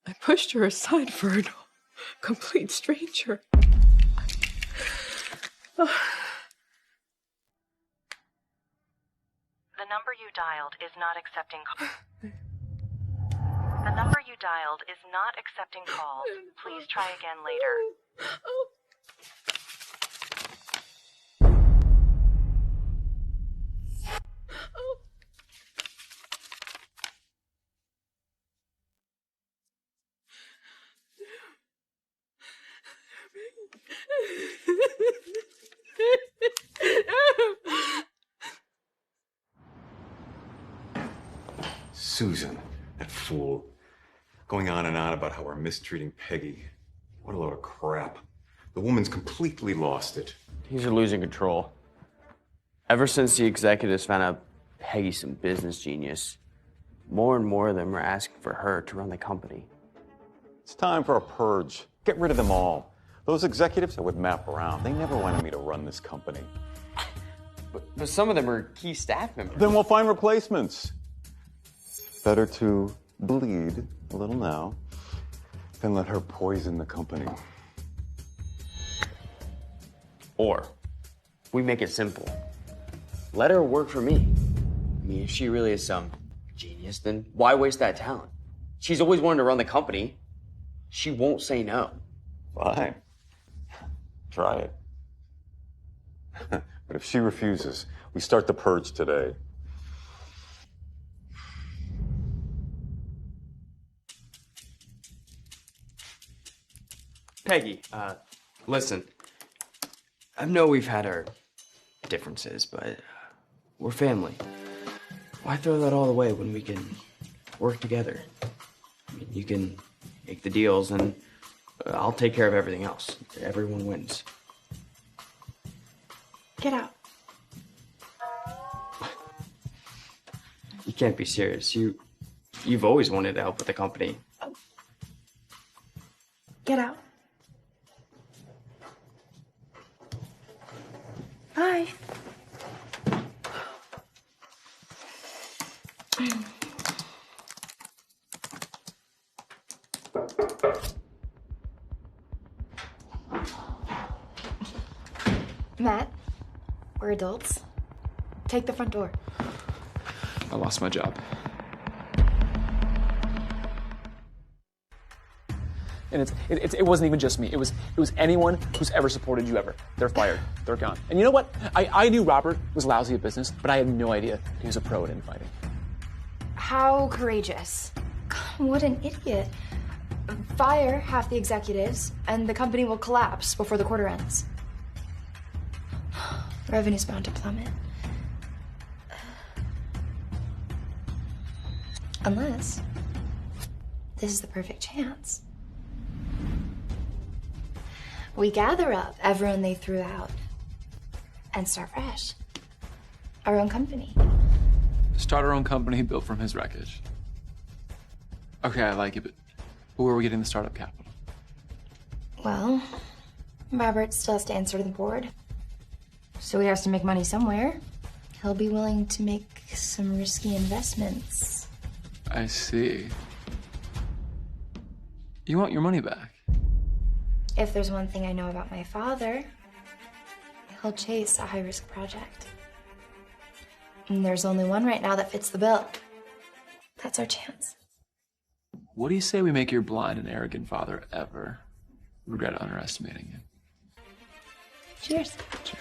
I pushed her aside for a complete stranger. The number you dialed is not accepting calls. The number you dialed is not accepting calls. Please try again later. Susan, that fool. Going on and on about how we're mistreating Peggy. What a load of crap. The woman's completely lost it. He's losing control. Ever since the executives found out Peggy's some business genius, more and more of them are asking for her to run the company. It's time for a purge. Get rid of them all. Those executives I would map around. They never wanted me to run this company. But some of them are key staff members. Then we'll find replacements. Better to bleed a little now than let her poison the company. Or we make it simple. Let her work for me. I mean, if she really is some genius, then why waste that talent? She's always wanted to run the company. She won't say no. Fine. Try it. But if she refuses, we start the purge today. Peggy, listen. I know we've had our differences, but we're family. Why throw that all away when we can work together? I mean, you can make the deals and I'll take care of everything else. Everyone wins. Get out. You can't be serious. You've always wanted to help with the company. Get out. Bye. Matt, we're adults. Take the front door. I lost my job. And it wasn't even just me. It was anyone who's ever supported you ever. They're fired. They're gone. And you know what? I knew Robert was lousy at business, but I had no idea he was a pro at infighting. How courageous. God, what an idiot. Fire half the executives, and the company will collapse before the quarter ends. Revenue's bound to plummet. Unless this is the perfect chance. We gather up everyone they threw out and start fresh. Our own company. Start our own company built from his wreckage. Okay, I like it, but where are we getting the startup capital? Well, Robert still has to answer to the board. So he has to make money somewhere. He'll be willing to make some risky investments. I see. You want your money back? If there's one thing I know about my father, he'll chase a high-risk project. And there's only one right now that fits the bill. That's our chance. What do you say we make your blind and arrogant father ever regret underestimating you? Cheers. Cheers.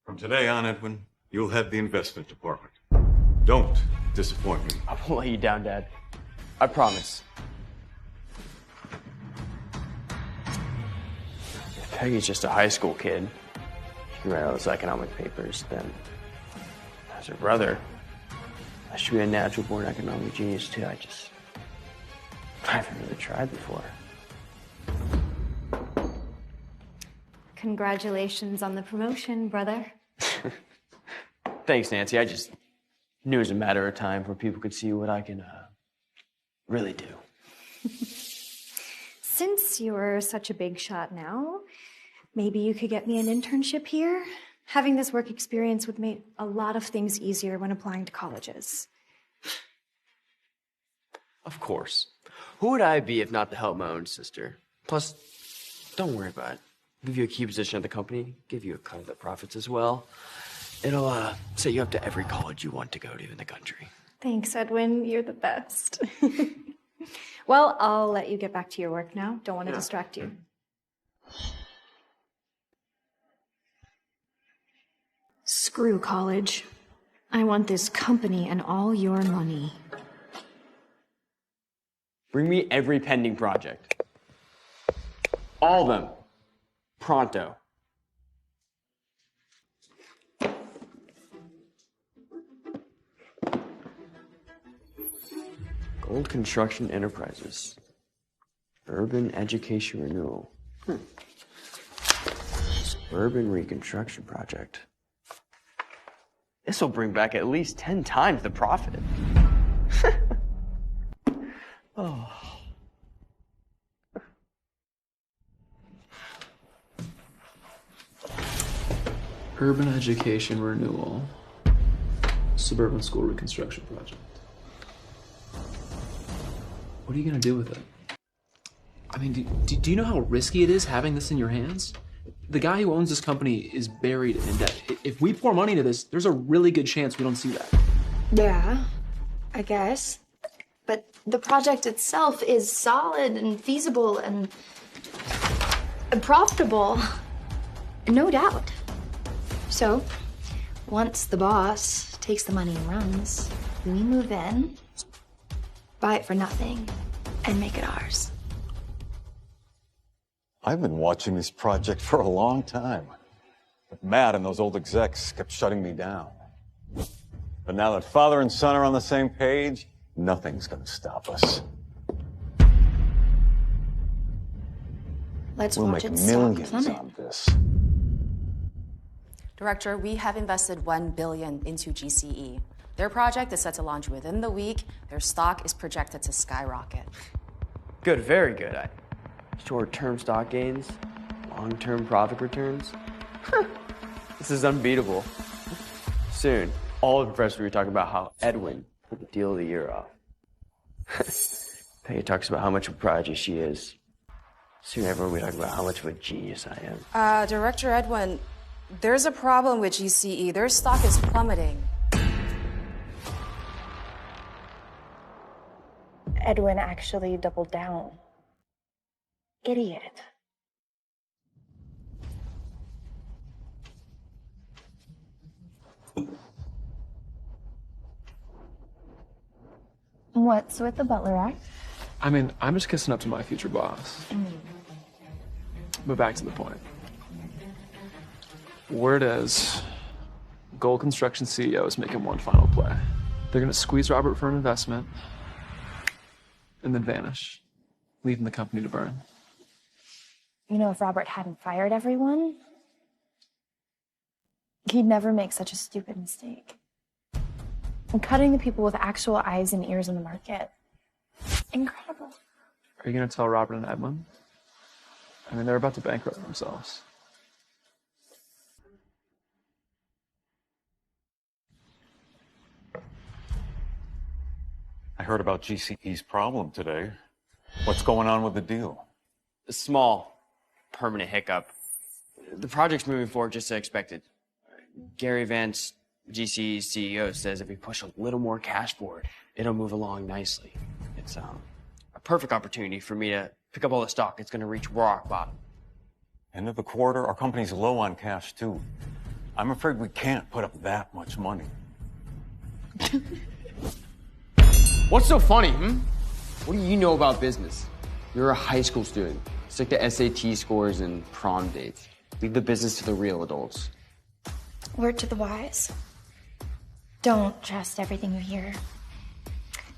From today on, Edwin, you'll head the investment department. Don't disappoint me. I won't let you down, Dad. I promise. If Peggy's just a high school kid, she can write all those economic papers, then as her brother, I should be a natural-born economic genius, too. I haven't really tried before. Congratulations on the promotion, brother. Thanks, Nancy. I just knew it was a matter of time before people could see what I can really do. Since you're such a big shot now, maybe you could get me an internship here? Having this work experience would make a lot of things easier when applying to colleges. Of course. Who would I be if not to help my own sister? Plus, don't worry about it. Give you a key position at the company, give you a cut of the profits as well. It'll set you up to every college you want to go to in the country. Thanks, Edwin. You're the best. Well, I'll let you get back to your work now. Don't want to distract you. Screw college. I want this company and all your money. Bring me every pending project. All of them. Pronto. Gold Construction Enterprises. Urban Education Renewal. Suburban Reconstruction Project. This will bring back at least 10 times the profit. Oh. Urban Education Renewal. Suburban School Reconstruction Project. What are you gonna do with it? I mean, do you know how risky it is having this in your hands? The guy who owns this company is buried in debt. If we pour money into this, there's a really good chance we don't see that. Yeah, I guess. But the project itself is solid and feasible and profitable. No doubt. So, once the boss takes the money and runs, we move in, buy it for nothing, and make it ours. I've been watching this project for a long time. But Matt and those old execs kept shutting me down. But now that father and son are on the same page, nothing's gonna stop us. Let's We'll watch make it stop millions plummet. on this. Director, we have invested $1 billion into GCE. Their project is set to launch within the week. Their stock is projected to skyrocket. Good, very good. Short-term stock gains, long-term profit returns. This is unbeatable. Soon, all of the press will be talking about how Edwin pulled the deal of the year off. Peggy talks about how much of a prodigy she is. Soon everyone will be talking about how much of a genius I am. Director Edwin, there's a problem with GCE. Their stock is plummeting. Edwin actually doubled down. Idiot. What's with the Butler Act? I mean, I'm just kissing up to my future boss. But back to the point. Word is, Gold Construction CEO is making one final play. They're gonna squeeze Robert for an investment and then vanish, leaving the company to burn. You know, if Robert hadn't fired everyone, he'd never make such a stupid mistake. And cutting the people with actual eyes and ears in the market. Incredible. Are you gonna tell Robert and Edwin? I mean, they're about to bankrupt themselves. I heard about GCE's problem today. What's going on with the deal? A small, permanent hiccup. The project's moving forward just as expected. Gary Vance, GCE's CEO, says if we push a little more cash forward, it'll move along nicely. It's a perfect opportunity for me to pick up all the stock. It's going to reach rock bottom. End of the quarter, our company's low on cash too. I'm afraid we can't put up that much money. What's so funny, What do you know about business? You're a high school student. Stick to SAT scores and prom dates. Leave the business to the real adults. Word to the wise. Don't trust everything you hear.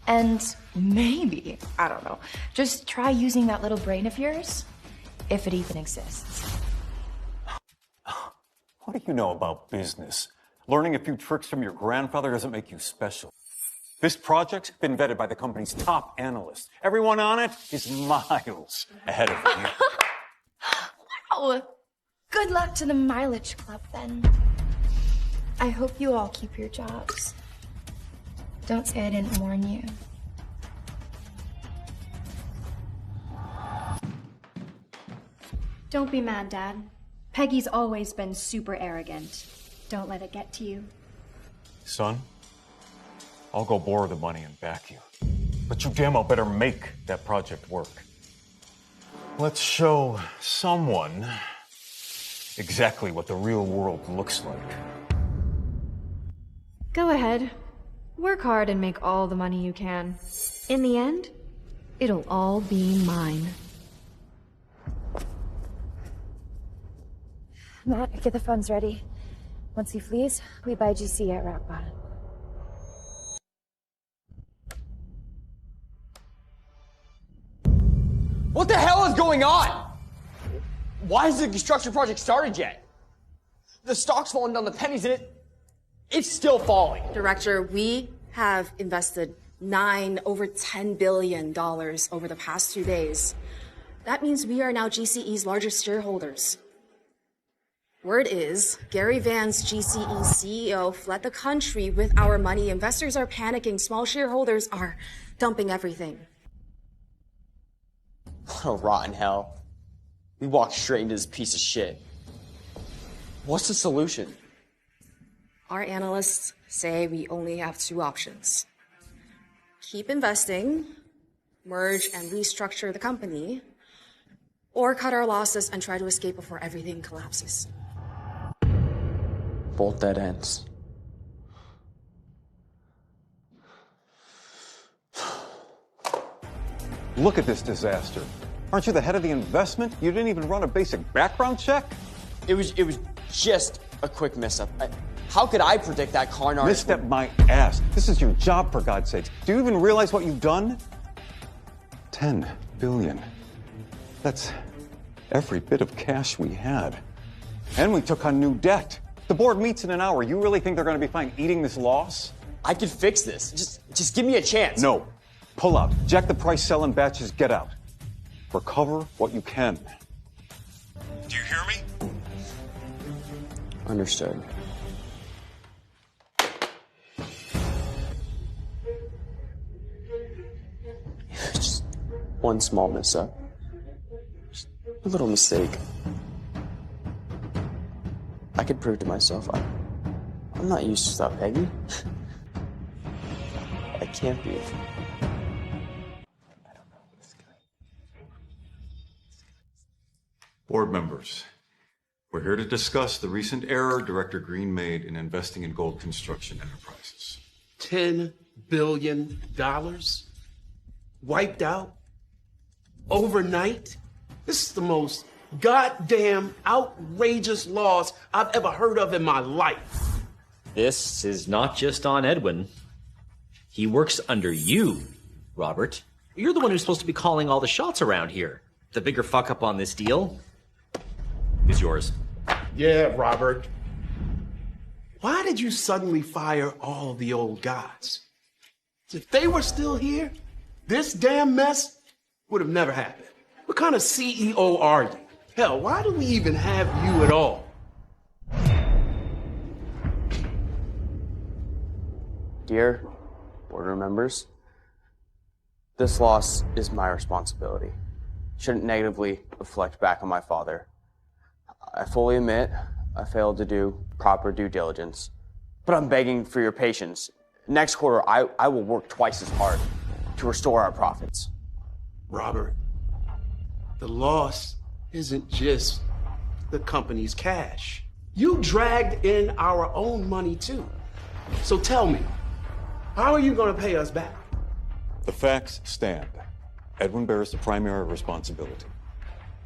And maybe, I don't know, just try using that little brain of yours, if it even exists. What do you know about business? Learning a few tricks from your grandfather doesn't make you special. This project's been vetted by the company's top analysts. Everyone on it is miles ahead of me. Wow! Good luck to the mileage club, then. I hope you all keep your jobs. Don't say I didn't warn you. Don't be mad, Dad. Peggy's always been super arrogant. Don't let it get to you. Son, I'll go borrow the money and back you. But you damn well better make that project work. Let's show someone exactly what the real world looks like. Go ahead. Work hard and make all the money you can. In the end, it'll all be mine. Matt, get the funds ready. Once he flees, we buy GC at rock bottom. What the hell is going on? Why hasn't the construction project started yet? The stock's falling down the pennies and it's still falling. Director, we have invested over $10 billion over the past 2 days. That means we are now GCE's largest shareholders. Word is, Gary Vance, GCE CEO, fled the country with our money. Investors are panicking. Small shareholders are dumping everything. What a rotten hell. We walked straight into this piece of shit. What's the solution? Our analysts say we only have 2 options. Keep investing, merge and restructure the company, or cut our losses and try to escape before everything collapses. Both dead ends. Look at this disaster. Aren't you the head of the investment? You didn't even run a basic background check? It was just a quick mess-up. How could I predict that con artist? Misstep my ass. This is your job, for God's sakes. Do you even realize what you've done? 10 billion. That's every bit of cash we had. And we took on new debt. The board meets in an hour. You really think they're going to be fine eating this loss? I could fix this. Just give me a chance. No. Pull out. Jack the price, sell in batches, get out. Recover what you can. Do you hear me? Understood. Just one small mess-up. Just a little mistake. I could prove to myself I'm not used to stop Peggy. I can't be. Board members, we're here to discuss the recent error Director Green made in investing in Gold Construction Enterprises. $10 billion? Wiped out? Overnight? This is the most goddamn outrageous loss I've ever heard of in my life. This is not just on Edwin. He works under you, Robert. You're the one who's supposed to be calling all the shots around here. The bigger fuck up on this deal is yours. Yeah, Robert. Why did you suddenly fire all the old guys? If they were still here, this damn mess would have never happened. What kind of CEO are you? Hell, why do we even have you at all? Dear board members, this loss is my responsibility. Shouldn't negatively reflect back on my father. I fully admit I failed to do proper due diligence, but I'm begging for your patience. Next quarter, I will work twice as hard to restore our profits. Robert, the loss isn't just the company's cash. You dragged in our own money too. So tell me, how are you going to pay us back? The facts stand. Edwin bears the primary responsibility.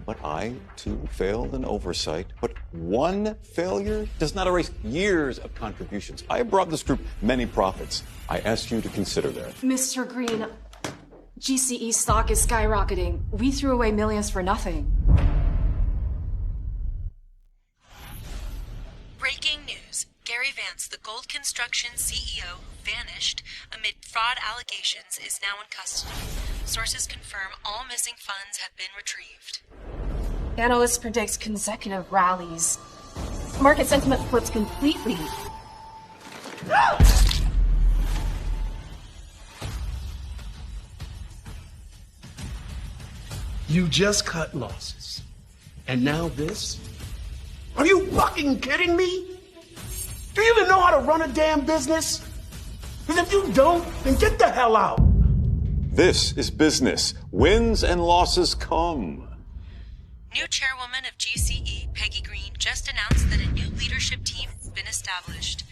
But I, too, failed in oversight. But one failure does not erase years of contributions. I have brought this group many profits. I ask you to consider that. Mr. Green, GCE stock is skyrocketing. We threw away millions for nothing. advance, the Gold Construction CEO who vanished amid fraud allegations is now in custody. Sources confirm all missing funds have been retrieved. Analyst predicts consecutive rallies. Market sentiment flips completely. You just cut losses. And now this? Are you fucking kidding me? Do you even know how to run a damn business? Because if you don't, then get the hell out. This is business. Wins and losses come. New chairwoman of GCE, Peggy Green, just announced that a new leadership team has been established,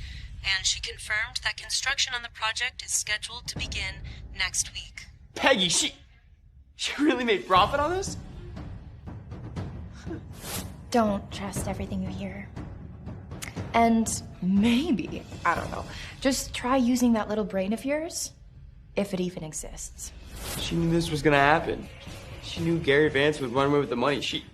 and she confirmed that construction on the project is scheduled to begin next week. Peggy, she really made profit on this? Don't trust everything you hear. And maybe, I don't know, just try using that little brain of yours, if it even exists. She knew this was gonna happen. She knew Gary Vance would run away with the money.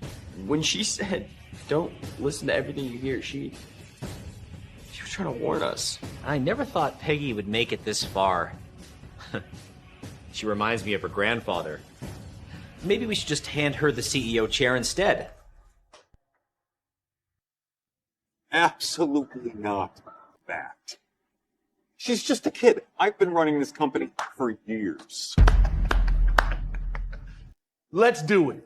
When she said, don't listen to everything you hear, she was trying to warn us. I never thought Peggy would make it this far. She reminds me of her grandfather. Maybe we should just hand her the CEO chair instead. Absolutely not that. She's just a kid. I've been running this company for years. Let's do it.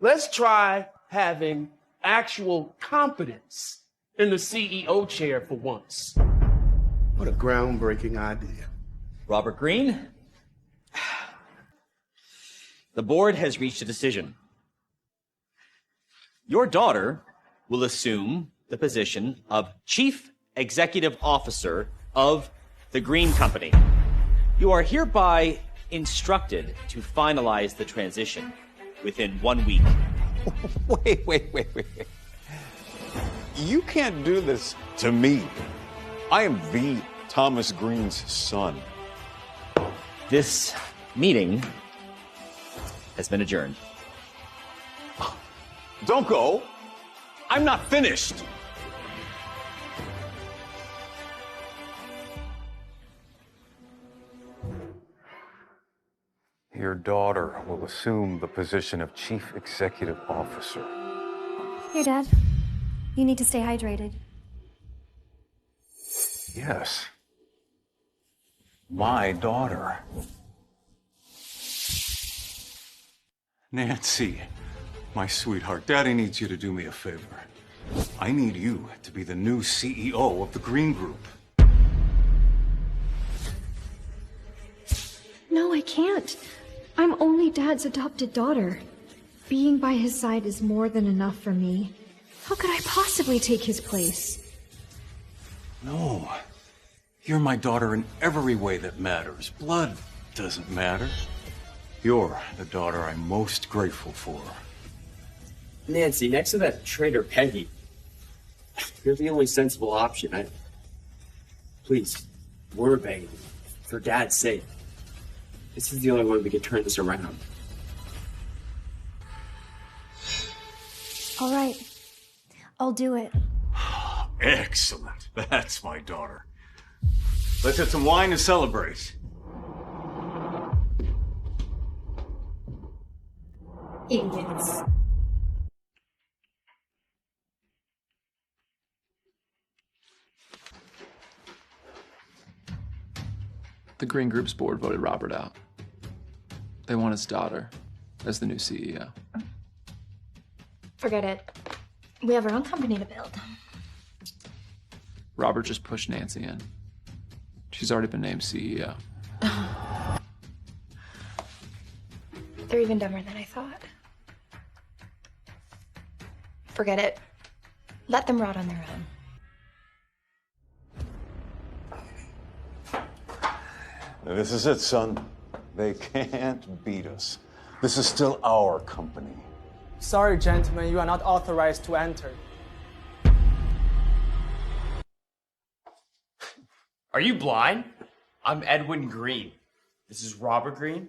Let's try having actual competence in the CEO chair for once. What a groundbreaking idea. Robert Greene? The board has reached a decision. Your daughter will assume the position of Chief Executive Officer of the Green Company. You are hereby instructed to finalize the transition within 1 week. Wait. You can't do this to me. I am the Thomas Green's son. This meeting has been adjourned. Don't go. I'm not finished. Your daughter will assume the position of Chief Executive Officer. Here, Dad. You need to stay hydrated. Yes. My daughter. Nancy, my sweetheart, Daddy needs you to do me a favor. I need you to be the new CEO of the Green Group. No, I can't. I'm only Dad's adopted daughter. Being by his side is more than enough for me. How could I possibly take his place? No. You're my daughter in every way that matters. Blood doesn't matter. You're the daughter I'm most grateful for. Nancy, next to that traitor Peggy, you're the only sensible option. Please, we're begging you, for Dad's sake. This is the only way we can turn this around. All right. I'll do it. Excellent. That's my daughter. Let's have some wine to celebrate. Idiots. The Green Group's board voted Robert out. They want his daughter as the new CEO. Forget it. We have our own company to build. Robert just pushed Nancy in. She's already been named CEO. They're even dumber than I thought. Forget it. Let them rot on their own. This is it, son. They can't beat us. This is still our company. Sorry, gentlemen, you are not authorized to enter. Are you blind? I'm Edwin Green. This is Robert Green.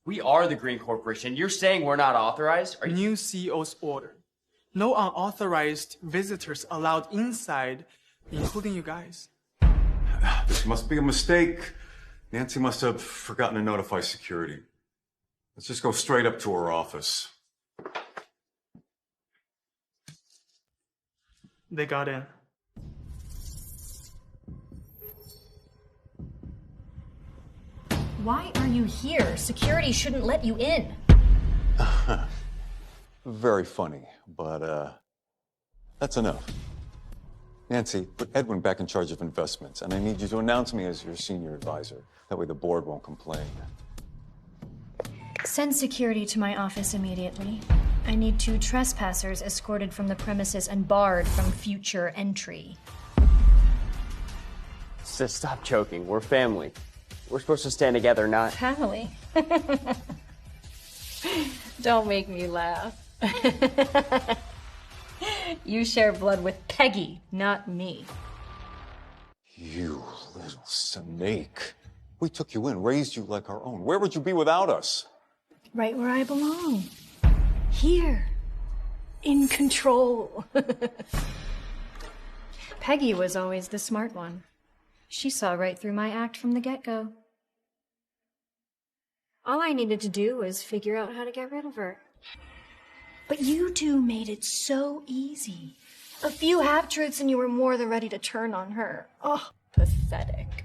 We are the Green Corporation. You're saying we're not authorized? Are you... New CEO's order. No unauthorized visitors allowed inside including you guys. This must be a mistake. Nancy must have forgotten to notify security. Let's just go straight up to her office. They got in. Why are you here? Security shouldn't let you in. Very funny, but that's enough. Nancy, put Edwin back in charge of investments, and I need you to announce me as your senior advisor. That way the board won't complain. Send security to my office immediately. I need 2 trespassers escorted from the premises and barred from future entry. Sis, stop joking. We're family. We're supposed to stand together, not... Family? Don't make me laugh. You share blood with Peggy, not me. You little snake. We took you in, raised you like our own. Where would you be without us? Right where I belong. Here. In control. Peggy was always the smart one. She saw right through my act from the get-go. All I needed to do was figure out how to get rid of her. But you two made it so easy. A few half-truths and you were more than ready to turn on her. Oh, pathetic.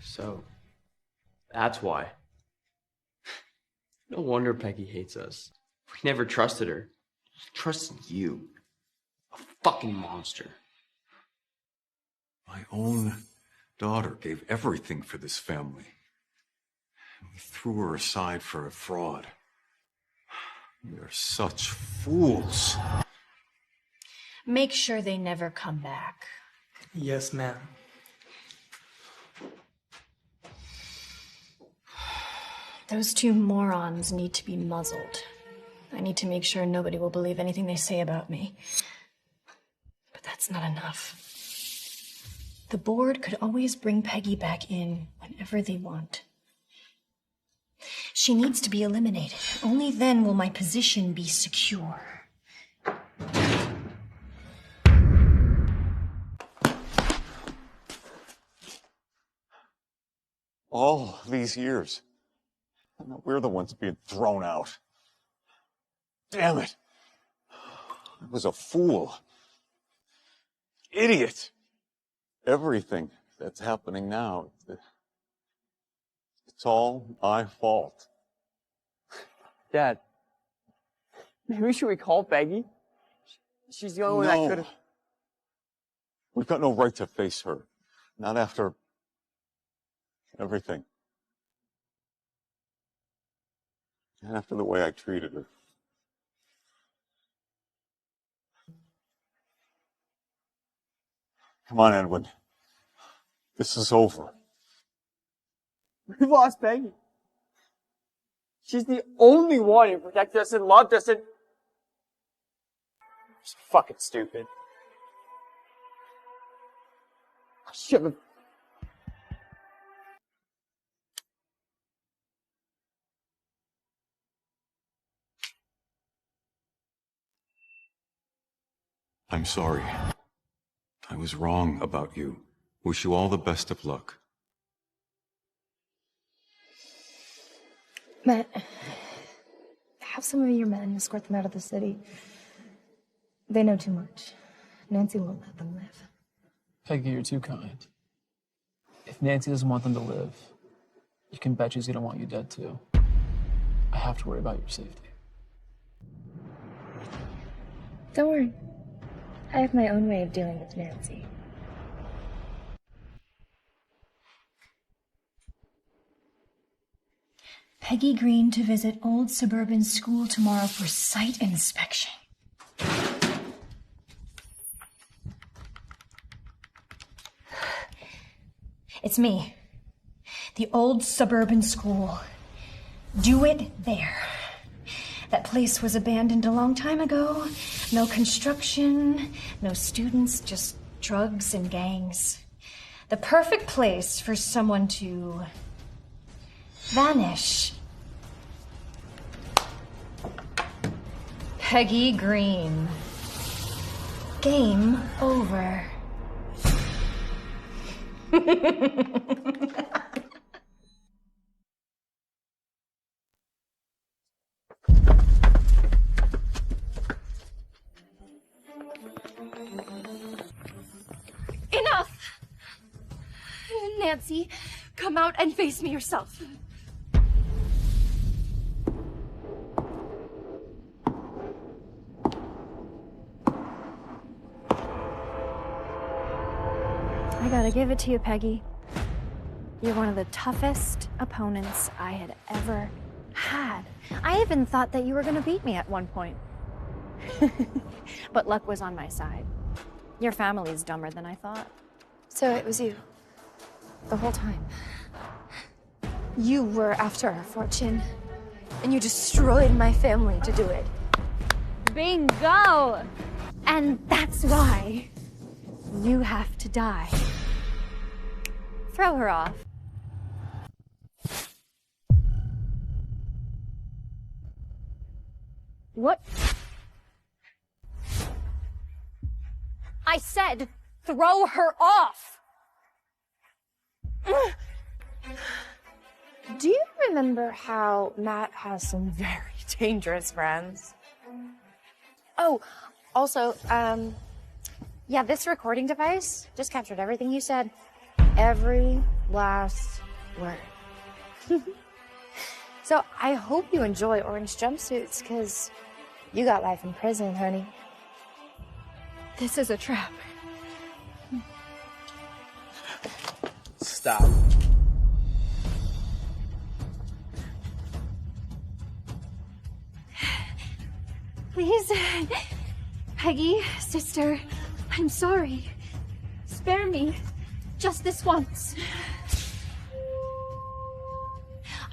So, that's why. No wonder Peggy hates us. We never trusted her. She trusted you. A fucking monster. My own daughter gave everything for this family. And we threw her aside for a fraud. We are such fools. Make sure they never come back. Yes, ma'am. Those 2 morons need to be muzzled. I need to make sure nobody will believe anything they say about me. But that's not enough. The board could always bring Peggy back in whenever they want. She needs to be eliminated. Only then will my position be secure. All these years. And now we're the ones being thrown out. Damn it. I was a fool. Idiot. Everything that's happening now, it's all my fault. Dad, maybe should we call Peggy? She's the only one that could have... We've got no right to face her. Not after everything. Not after the way I treated her. Come on, Edwin. This is over. We've lost Peggy. She's the only one who protected us and loved us and... It's fucking stupid. I should have... I'm sorry. I was wrong about you. Wish you all the best of luck. Matt, have some of your men escort them out of the city. They know too much. Nancy won't let them live. Peggy, you're too kind. If Nancy doesn't want them to live, you can bet she's gonna want you dead too. I have to worry about your safety. Don't worry. I have my own way of dealing with Nancy. Peggy Green to visit old suburban school tomorrow for site inspection. It's me. The old suburban school. Do it there. That place was abandoned a long time ago. No construction, no students, just drugs and gangs. The perfect place for someone to vanish. Peggy Green. Game over. Enough! Nancy, come out and face me yourself. I gotta give it to you, Peggy. You're one of the toughest opponents I had ever had. I even thought that you were gonna beat me at one point. But luck was on my side. Your family's dumber than I thought. So it was you. The whole time. You were after our fortune. And you destroyed my family to do it. Bingo! And that's why you have to die. Throw her off. What? I said, throw her off! Do you remember how Matt has some very dangerous friends? Oh, also, yeah, this recording device just captured everything you said. Every last word. So I hope you enjoy orange jumpsuits, because you got life in prison, honey. This is a trap. Stop. Please, Peggy, sister, I'm sorry. Spare me, just this once.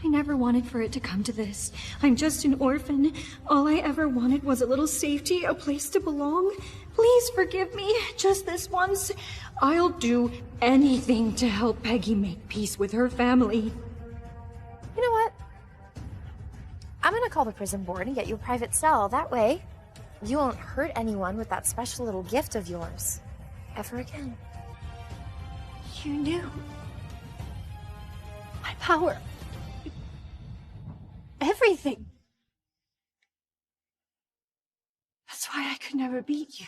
I never wanted for it to come to this. I'm just an orphan. All I ever wanted was a little safety, a place to belong. Please forgive me, just this once. I'll do anything to help Peggy make peace with her family. You know what? I'm gonna call the prison board and get you a private cell. That way, you won't hurt anyone with that special little gift of yours. Ever again. You knew my power. Everything. That's why I could never beat you.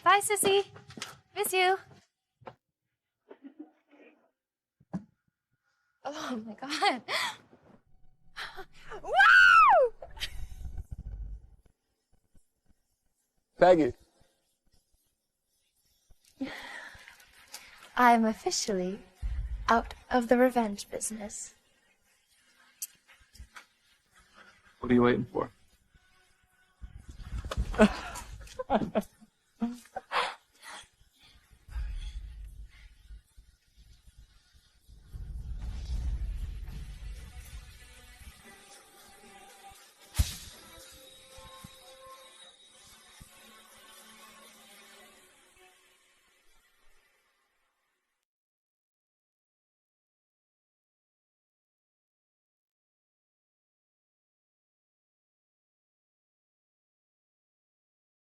Bye, sissy. Miss you. Oh my god. Woo! Peggy. I'm officially out of the revenge business. What are you waiting for?